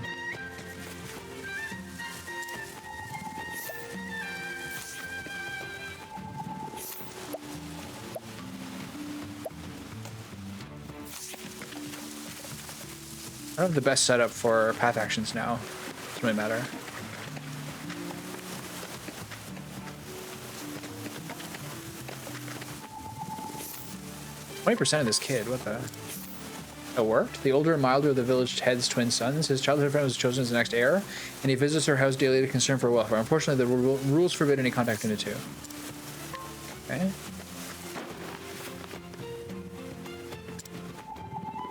I don't have the best setup for path actions now. Doesn't really matter. %20 of this kid, what the? It worked. The older and milder of the village head's twin sons, his childhood friend was chosen as the next heir, and he visits her house daily to concern for welfare. Unfortunately, the rules forbid any contact between the two. Okay.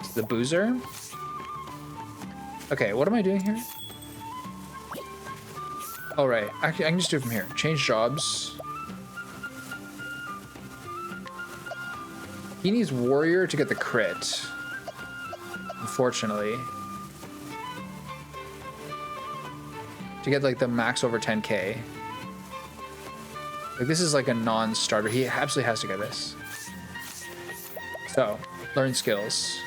It's the boozer. Okay, what am I doing here? Oh, right. Actually, I can just do it from here. Change jobs. He needs warrior to get the crit. Unfortunately. To get like the max over 10k. Like, this is like a non-starter. He absolutely has to get this. So, learn skills.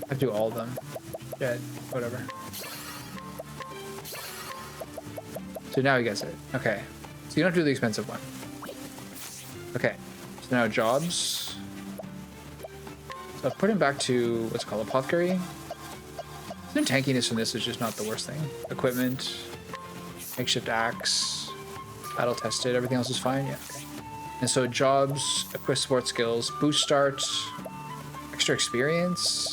I do all of them. Yeah, whatever. So now he gets it. Okay. So you don't do the expensive one. Okay. So now jobs. So I've put him back to what's called apothecary. The tankiness from this is just not the worst thing. Equipment, makeshift axe, battle tested, everything else is fine. Yeah. Okay. And so jobs, equip support skills, boost start, extra experience.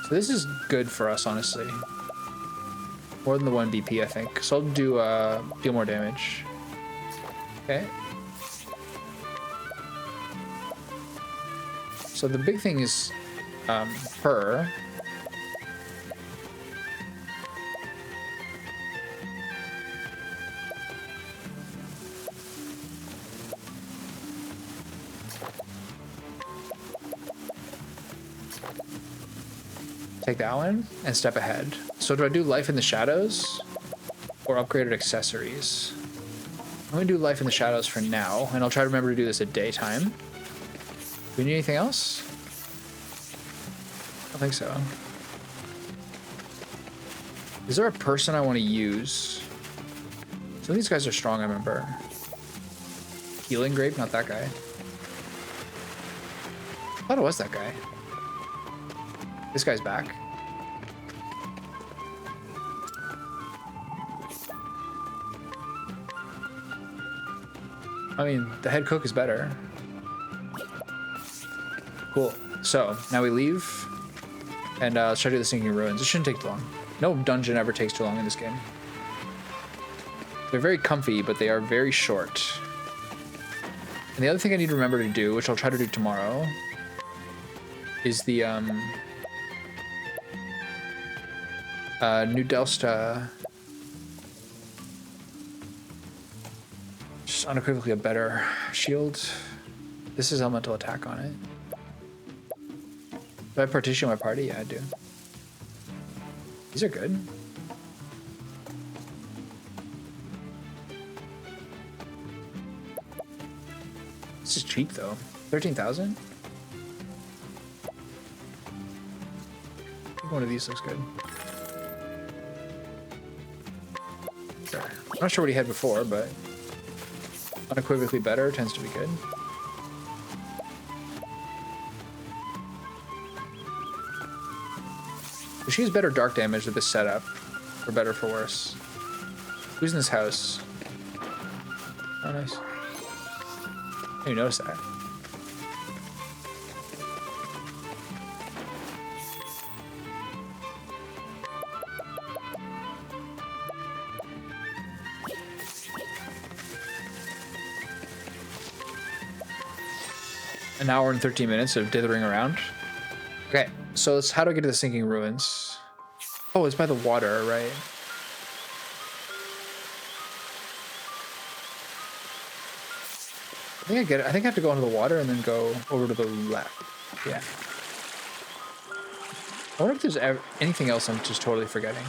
So this is good for us, honestly. More than the 1 BP, I think. So I'll do deal more damage. Okay. So the big thing is her. Take that one and step ahead. So do I do life in the shadows or upgraded accessories? I'm gonna do life in the shadows for now, and I'll try to remember to do this at daytime. Do we need anything else? I don't think so. Is there a person I want to use? Some of these guys are strong, I remember. Healing Grape, not that guy. I thought it was that guy. This guy's back. I mean, the head cook is better. Cool. So, now we leave. And let's try to do the Sinking Ruins. It shouldn't take too long. No dungeon ever takes too long in this game. They're very comfy, but they are very short. And the other thing I need to remember to do, which I'll try to do tomorrow, is the New Delsta. Just unequivocally a better shield. This is elemental attack on it. Do I partition my party? Yeah, I do. These are good. This is cheap though. 13,000? I think one of these looks good. Okay. I'm not sure what he had before, but unequivocally better tends to be good. She has better dark damage with this setup, for better or for worse. Who's in this house? Oh, nice. I didn't even notice that. An hour and 13 minutes of dithering around. Okay, so it's how do I get to the Sinking Ruins? Oh, it's by the water, right? I think I get it. I think I have to go into the water and then go over to the left. Yeah. I wonder if there's anything else I'm just totally forgetting.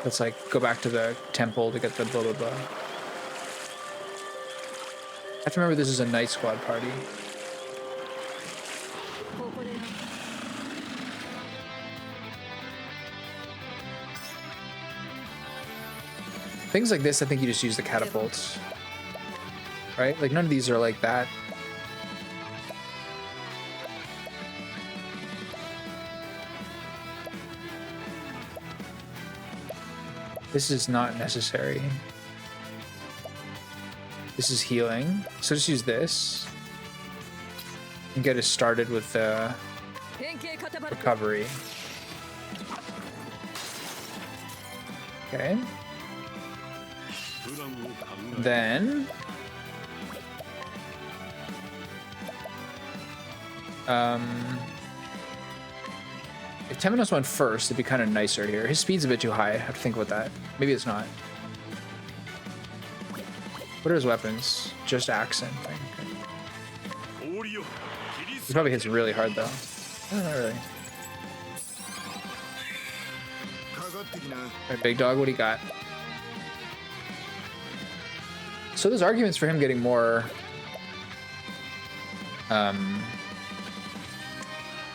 Let's like go back to the temple to get the blah blah blah. I have to remember this is a night squad party. Things like this, I think you just use the catapults. Right? Like none of these are like that. This is not necessary. This is healing. So just use this. And get us started with the recovery. Okay. Then if Temenos went first, it'd be kind of nicer here. His speed's a bit too high. I have to think about that. Maybe it's not. What are his weapons? Just axe and thing. Okay. He probably hits really hard though. Oh, not really. Alright, big dog, what do you got? So there's arguments for him getting more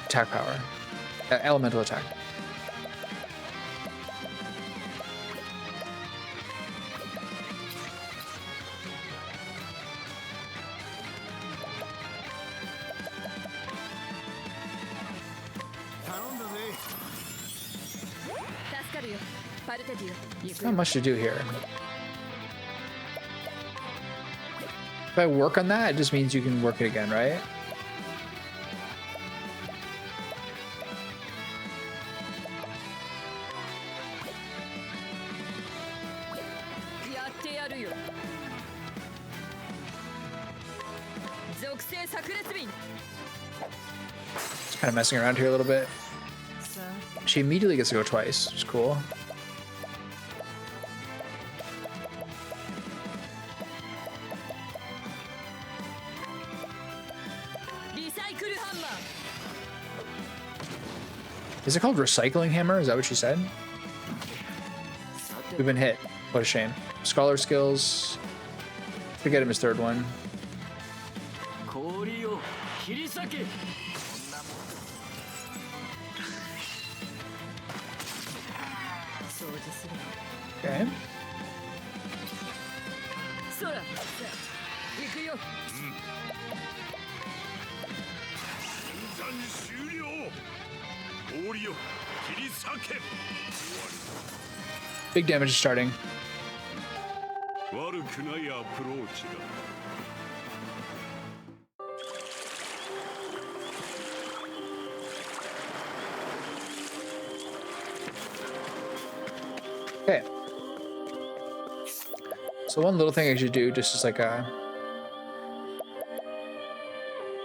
attack power. Elemental attack. Not much to do here. If I work on that, it just means you can work it again, right? Just kind of messing around here a little bit. She immediately gets to go twice, which is cool. Is it called recycling hammer? Is that what she said? We've been hit. What a shame. Scholar skills. To get him his third one. Okay. Big damage is starting. Okay. So one little thing I should do, just as like a...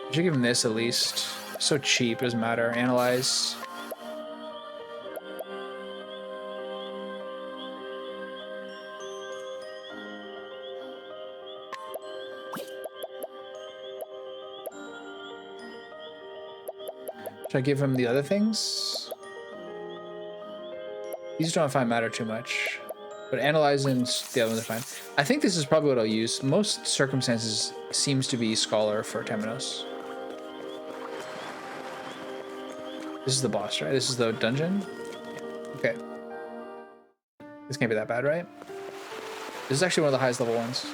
I should give him this at least. So cheap, doesn't matter. Analyze. Should I give him the other things? These don't find matter too much. But analyze and the other ones are fine. I think this is probably what I'll use. Most circumstances seems to be Scholar for Temenos. This is the boss, right? This is the dungeon? Okay. This can't be that bad, right? This is actually one of the highest level ones.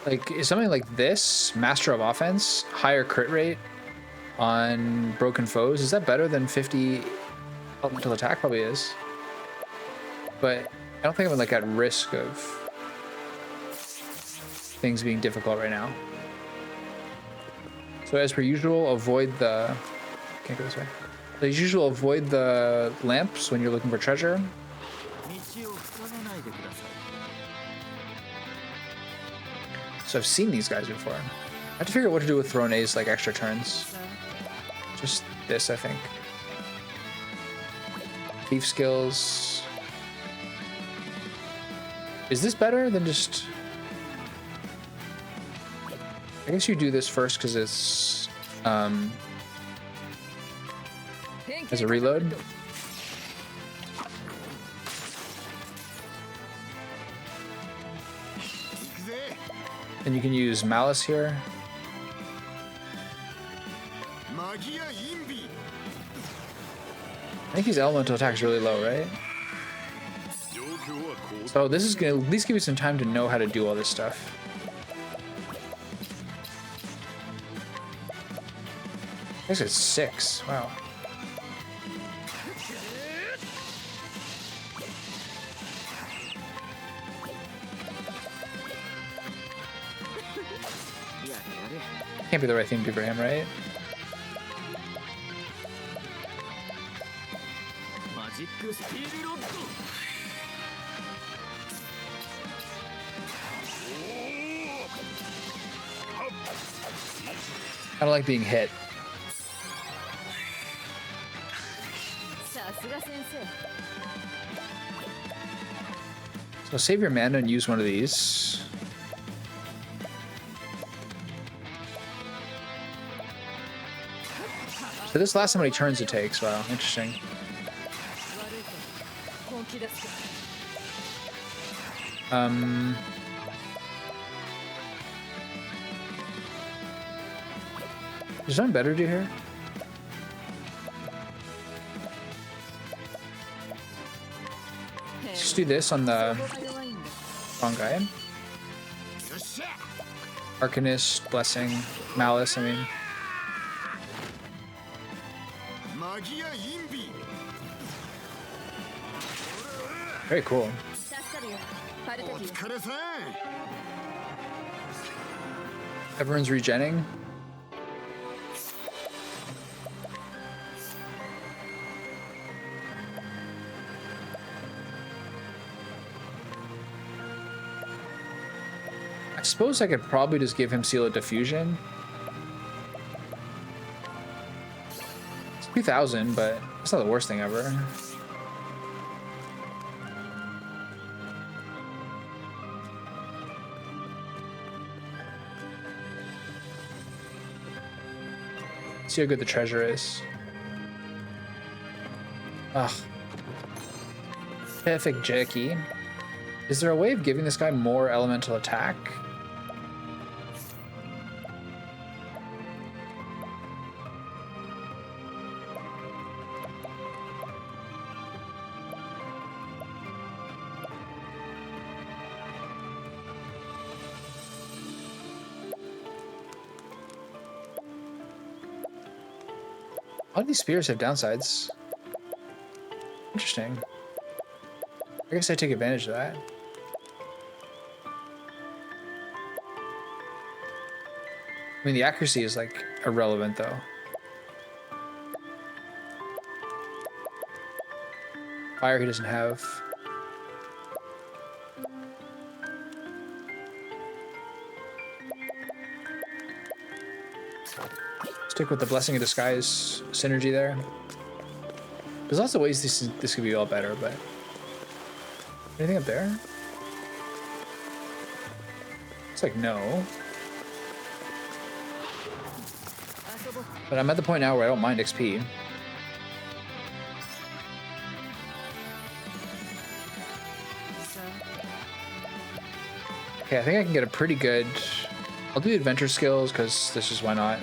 Like, is something like this, Master of Offense, higher crit rate on broken foes, is that better than 50 elemental attack? Probably is. But I don't think I'm like at risk of things being difficult right now. So as per usual, avoid the... Can't go this way. As usual, avoid the lamps when you're looking for treasure. So I've seen these guys before. I have to figure out what to do with Throné's like extra turns. Just this, I think. Thief skills. Is this better than just... I guess you do this first because it's as a reload. And you can use Malice here. I think his elemental attack is really low, right? So this is gonna at least give you some time to know how to do all this stuff. I guess it's 6. Wow. Can't be the right thing to do for him, right? I don't like being hit. So save your mana and use one of these. So this last how many turns it takes. Wow, interesting. Is something better to do here? Just do this on the wrong guy. Arcanist, Blessing, Malice, I mean. Very cool. Everyone's regenning. I I suppose I could probably just give him Seal of Diffusion. It's 2,000, but it's not the worst thing ever. See how good the treasure is. Ugh. Perfect jerky. Is there a way of giving this guy more elemental attack? A lot of these spears have downsides. Interesting. I guess I take advantage of that. I mean, the accuracy is like irrelevant though. Fire he doesn't have. Stick with the Blessing of Disguise synergy there. There's lots of ways this could be all better, but anything up there? It's like no. But I'm at the point now where I don't mind XP. Okay, I think I can get a pretty good... I'll do Inventor skills because this is why not.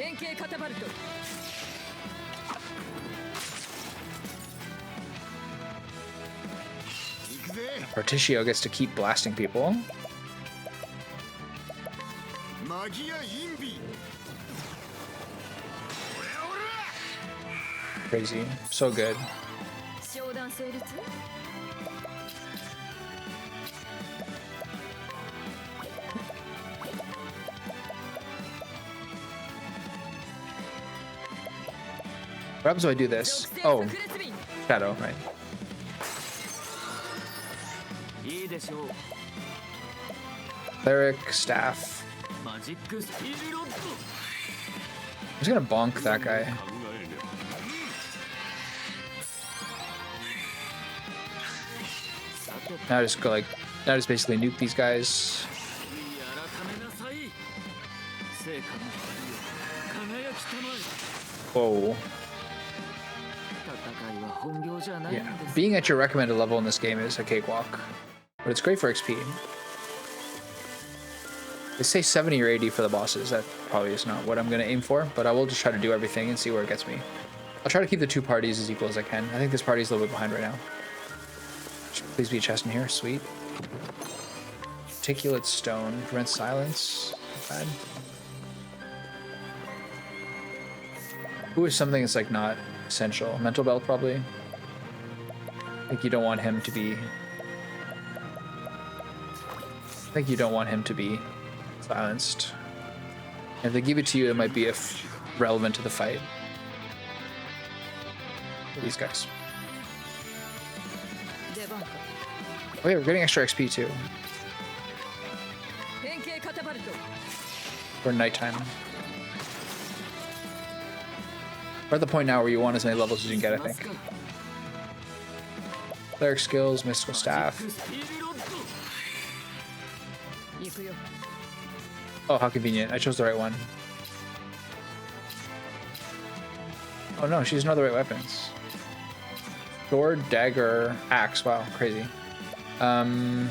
Partitio gets to keep blasting people. Crazy. So good. What happens if I do this? Oh, shadow, right. Cleric, staff. I'm just gonna bonk that guy. Now I just go like, now I just basically nuke these guys. Whoa. Yeah, being at your recommended level in this game is a cakewalk, but it's great for XP. They say 70 or 80 for the bosses. That probably is not what I'm going to aim for, but I will just try to do everything and see where it gets me. I'll try to keep the two parties as equal as I can. I think this party is a little bit behind right now. Please be a chest in here. Sweet. Articulate stone. Prevent silence. Bad. Who is something that's like not essential? Mental belt probably. Like you don't want him to be... I think you don't want him to be silenced. If they give it to you, it might be relevant to the fight. These guys. Oh yeah, we're getting extra XP too. For nighttime. We're at the point now where you want as many levels as you can get, I think. Cleric skills, mystical staff. Oh, how convenient. I chose the right one. Oh no, she doesn't know the right weapons. Sword, dagger, axe. Wow, crazy. Can't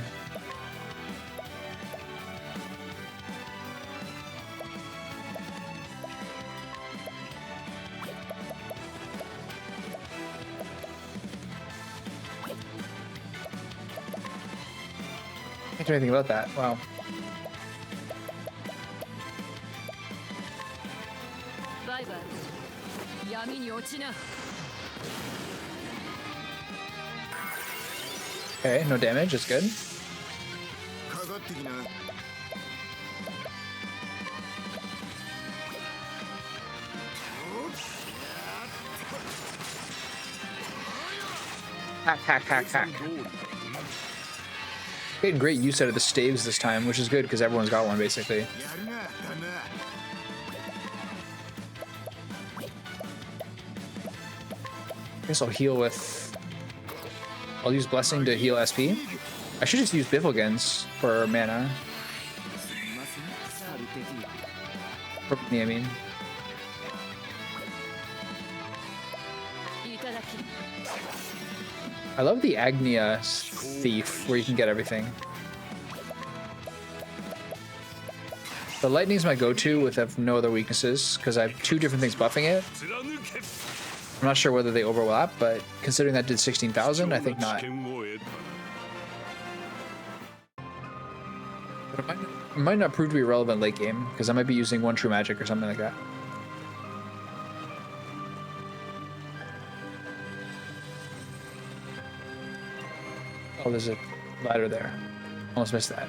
do anything about that. Wow. Okay, no damage, it's good. Hack, hack, hack, hack. Getting great use out of the staves this time, which is good because everyone's got one basically. I guess I'll heal with... I'll use Blessing to heal SP. I should just use Bifflegans for mana. For me, I mean. I love the Agnia Thief, where you can get everything. The Lightning's my go-to with no other weaknesses, because I have 2 different things buffing it. I'm not sure whether they overlap, but considering that did 16,000, I think not. But it might not prove to be relevant late game, because I might be using 1 True Magic or something like that. Oh, there's a ladder there. Almost missed that.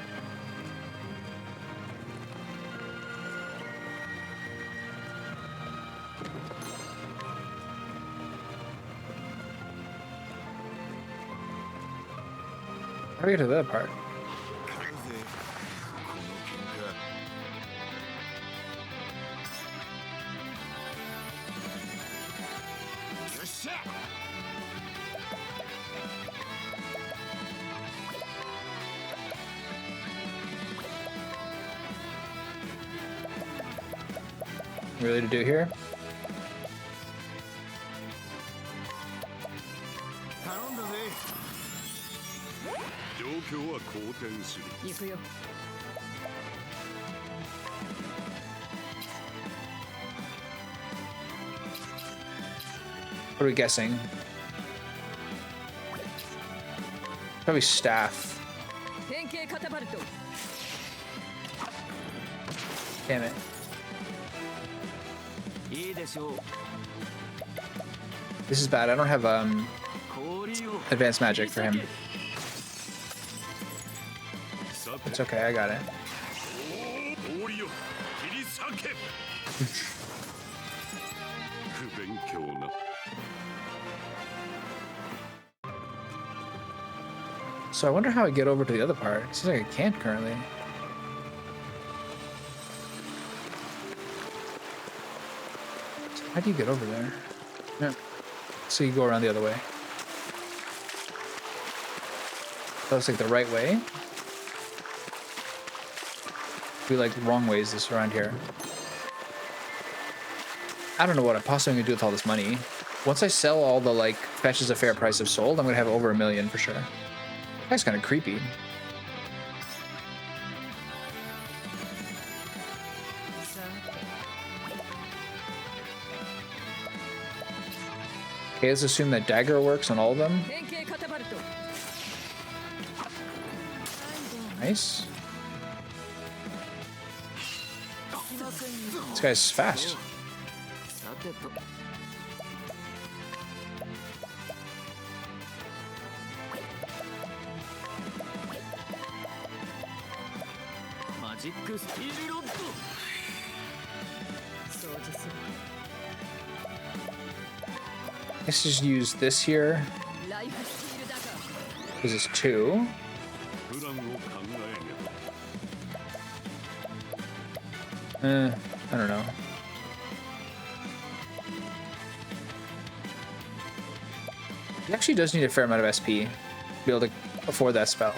How do we get to that part? Really to do here? What are we guessing? Probably staff. Damn it. This is bad. I don't have advanced magic for him. It's okay, I got it. So I wonder how I get over to the other part. It seems like I can't currently. So how do you get over there? No. So you go around the other way. That looks like the right way. We like wrong ways this around here. I don't know what I'm possibly gonna do with all this money. Once I sell all the like fetches a fair price of sold, I'm gonna have over $1 million for sure. That's kind of creepy. Okay, let's assume that dagger works on all of them. Nice. This guy's fast. Let's just use this here. This is 2. I don't know. He actually does need a fair amount of SP to be able to afford that spell.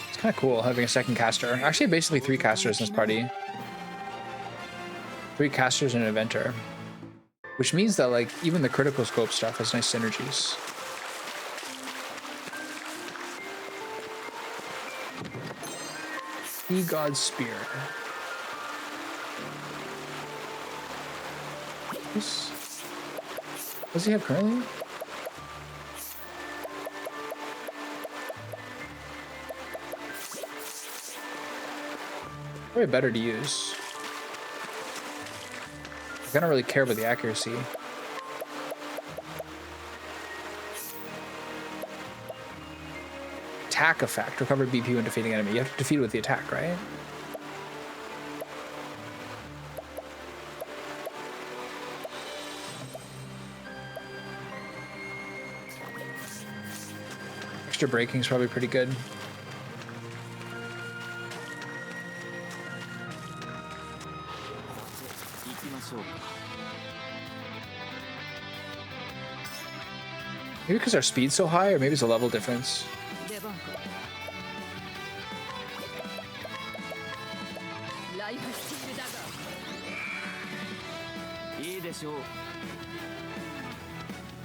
It's kind of cool having a second caster. Actually, basically 3 casters in this party. 3 casters and an Inventor. Which means that like even the critical scope stuff has nice synergies. Sea God Spear. What does he have currently? Probably better to use. I don't really care about the accuracy. attack effect. Recover BP when defeating enemy. You have to defeat it with the attack, right? Extra braking is probably pretty good. Maybe because our speed's so high, or maybe it's a level difference.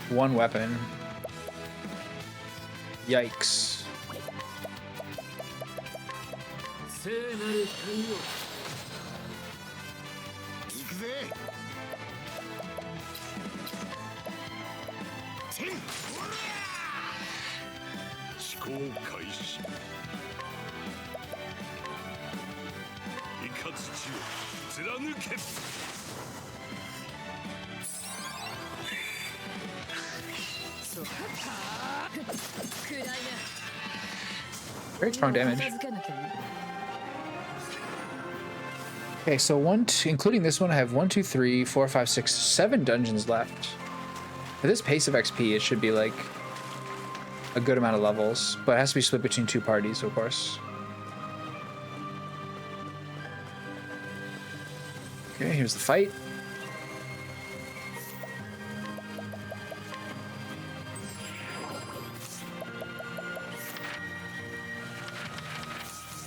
One weapon. Yikes. Very strong damage. Okay, so including this one, I have 1, 2, 3, 4, 5, 6, 7 dungeons left. At this pace of XP, it should be like a good amount of levels, but it has to be split between 2 parties, of course. Okay, here's the fight.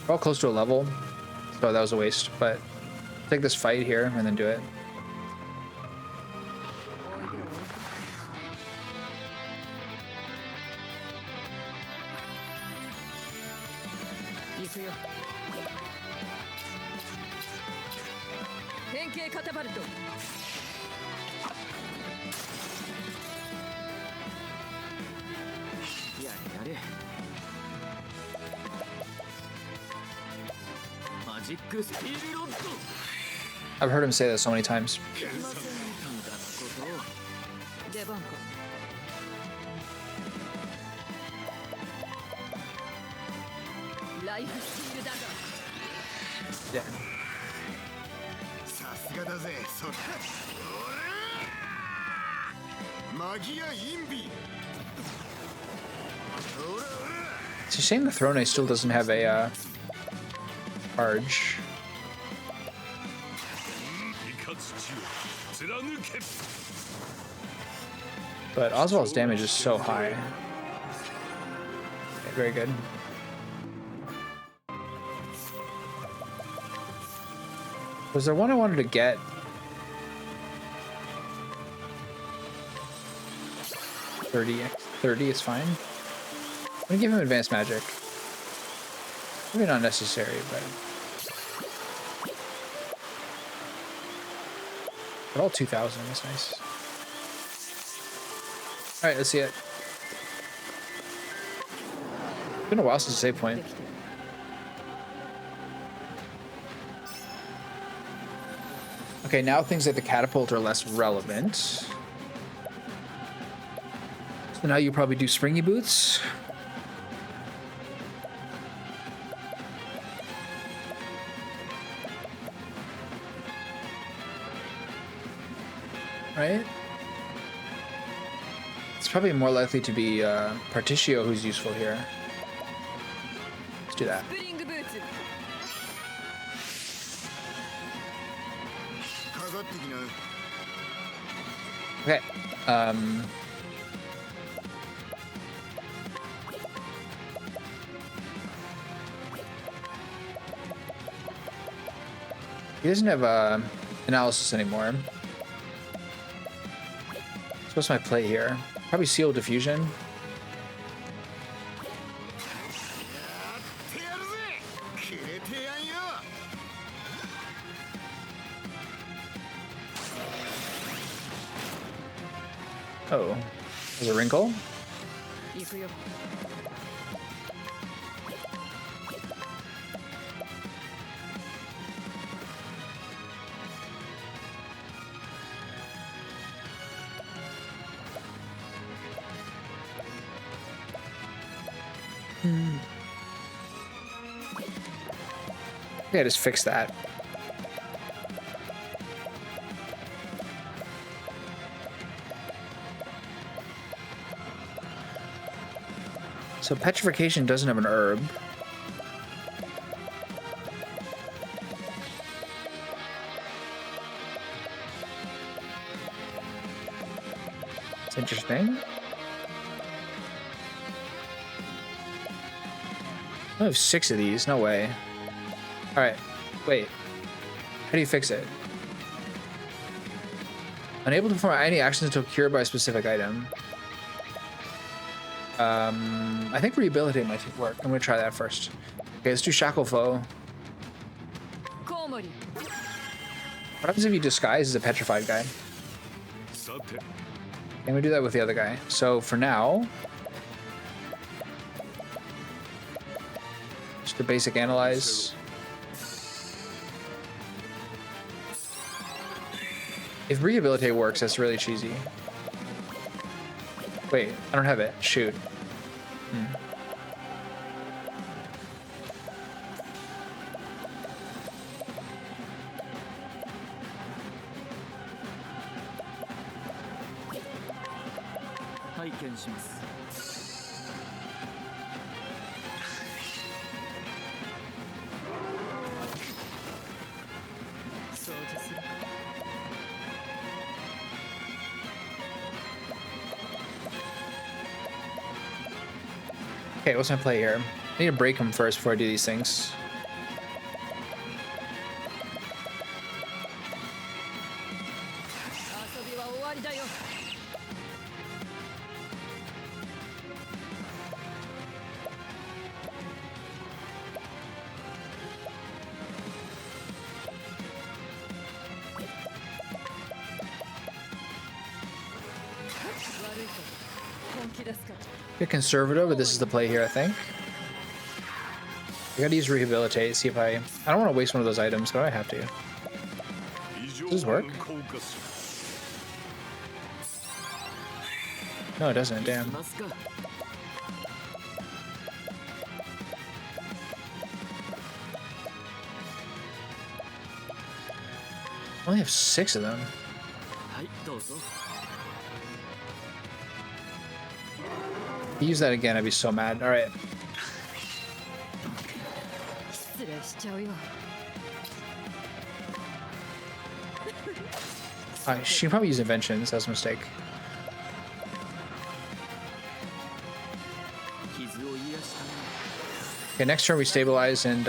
We're all close to a level, so that was a waste, but take this fight here and then do it. I've heard him say that so many times. Yeah. It's a shame the Throné still doesn't have a charge. But Osvald's damage is so high. Okay, very good. Was there one I wanted to get? 30 is fine. I'm gonna give him advanced magic. Maybe not necessary, but they're all 2,000. That's nice. All right, let's see it. It's been a while since the save point. Okay, now things like the catapult are less relevant. So now you probably do springy boots. Right? It's probably more likely to be Partitio who's useful here. Let's do that. Okay. He doesn't have analysis anymore. So what's my play here? Probably seal diffusion. Oh, there's a wrinkle. Yeah, just fix that. So petrification doesn't have an herb. It's interesting. I have 6 of these. No way. All right. Wait. How do you fix it? Unable to perform any actions until cured by a specific item. I think rehabilitate might work. I'm gonna try that first. Okay, let's do Shackle Foe. What happens if you disguise as a petrified guy? And we do that with the other guy. So for now, just a basic analyze. If rehabilitate works, that's really cheesy. Wait, I don't have it. Shoot. Okay, what's my play here? I need to break him first before I do these things. Bit conservative, but this is the play here, I think. I gotta use rehabilitate, see if I don't want to waste one of those items, but I have to. Does this work? No, it doesn't, damn. I only have 6 of them. If you use that again, I'd be so mad. All right. She can probably use inventions. That's a mistake. Okay, next turn we stabilize and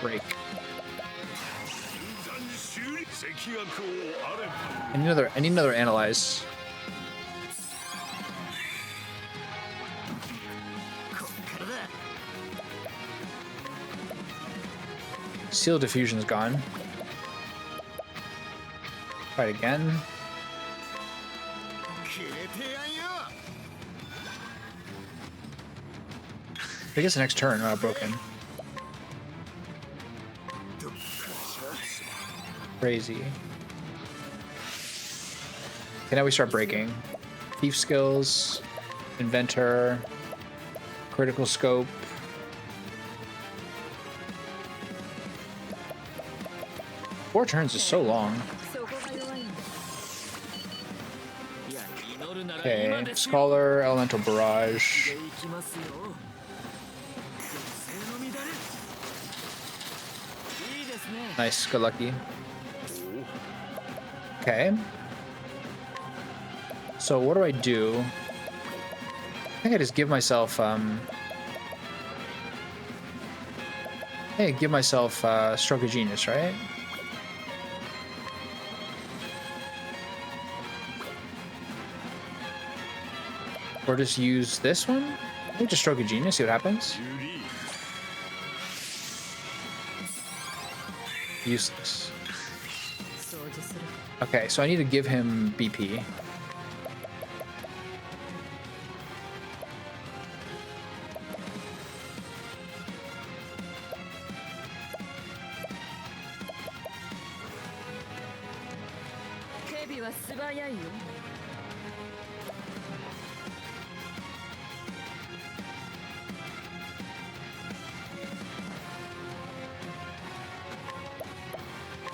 break. I need another analyze. Seal diffusion's gone. Try it again. I guess the next turn, broken. Crazy. Okay, now we start breaking. Thief skills, Inventor, critical scope. Four turns is so long. Okay, Scholar, Elemental Barrage. Nice, good lucky. Okay. So what do I do? I think I just give myself hey, give myself Stroke of Genius, right? Or just use this one? I think just Stroke of Genius, see what happens. Useless. Okay, so I need to give him BP.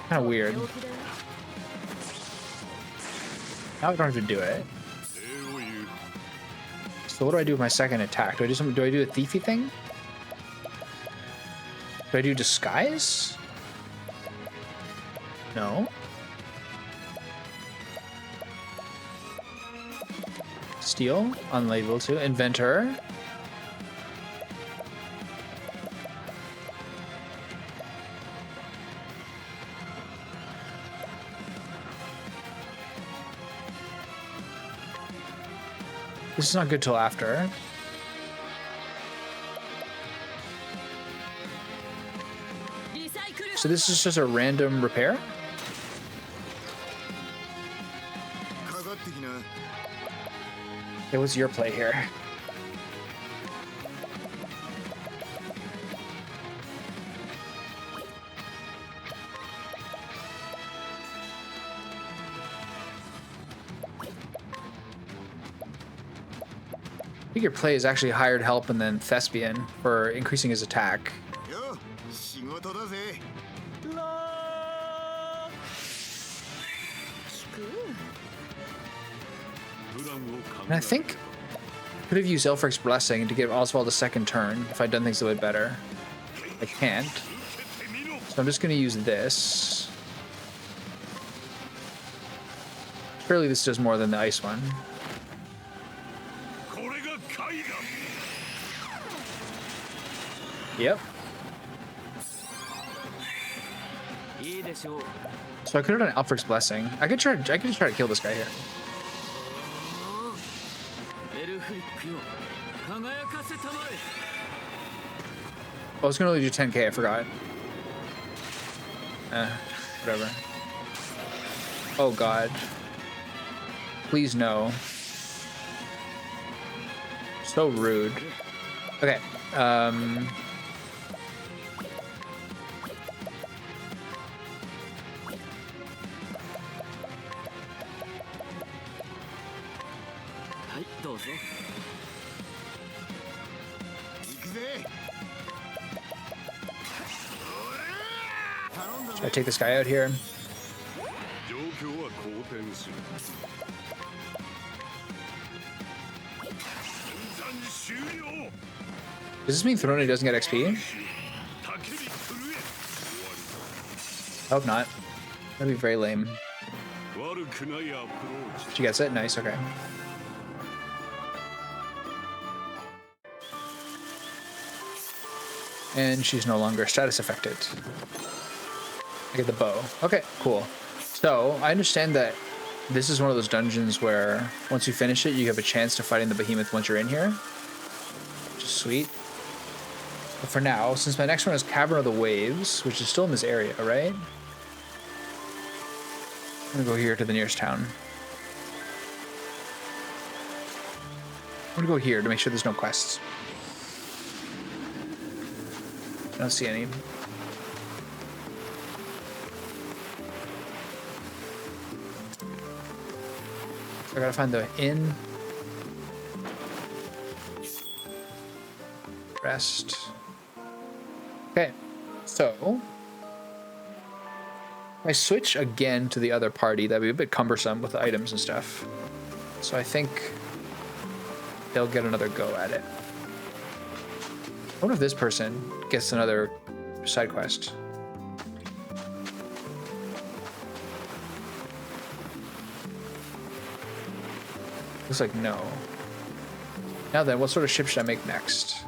Kind of weird. Now I don't have to do it. So what do I do with my second attack? Do I do something? Do I do a thiefy thing? Do I do disguise? No. Steal, unlabeled to Inventor. This is not good till after. So this is just a random repair? Okay, what's your play here? I think your play is actually hired help and then Thespian for increasing his attack. And I think I could have used Elfric's Blessing to give Osvald a second turn if I'd done things a bit better. I can't. So I'm just going to use this. Surely this does more than the ice one. Yep. So I could have done Alfred's Blessing. I could try to kill this guy here. I was gonna only do 10k, I forgot. Whatever. Oh god. Please no. So rude. Okay. Should I take this guy out here? Does this mean Throné doesn't get XP? I hope not. That'd be very lame. She gets it? Nice, okay. And she's no longer status affected. I get the bow. Okay, cool. So, I understand that this is one of those dungeons where once you finish it, you have a chance to fighting the Behemoth once you're in here. Which is sweet. But for now, since my next one is Cavern of the Waves, which is still in this area, right? I'm gonna go here to the nearest town. I'm gonna go here to make sure there's no quests. I don't see any. I gotta find the inn. Rest. Okay, so if I switch again to the other party, that'd be a bit cumbersome with the items and stuff. So I think they'll get another go at it. I wonder if this person gets another side quest. Looks like no. Now then, what sort of ship should I make next?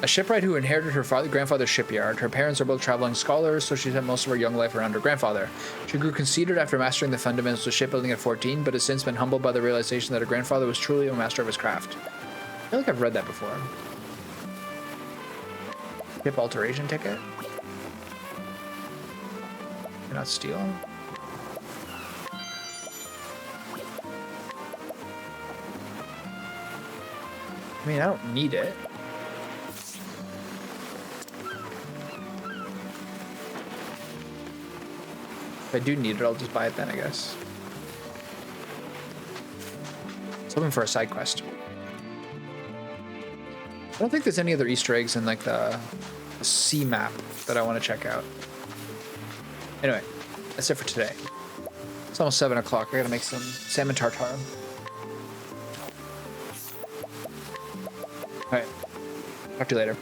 A shipwright who inherited her grandfather's shipyard. Her parents are both traveling scholars, so she spent most of her young life around her grandfather. She grew conceited after mastering the fundamentals of shipbuilding at 14, but has since been humbled by the realization that her grandfather was truly a master of his craft. I feel like I've read that before. Ship alteration ticket? Cannot steal? I mean, I don't need it. If I do need it, I'll just buy it then, I guess. It's hoping for a side quest. I don't think there's any other Easter eggs in like the a sea map that I want to check out. Anyway, that's it for today. It's almost 7 o'clock. I gotta make some salmon tartare. All right, talk to you later.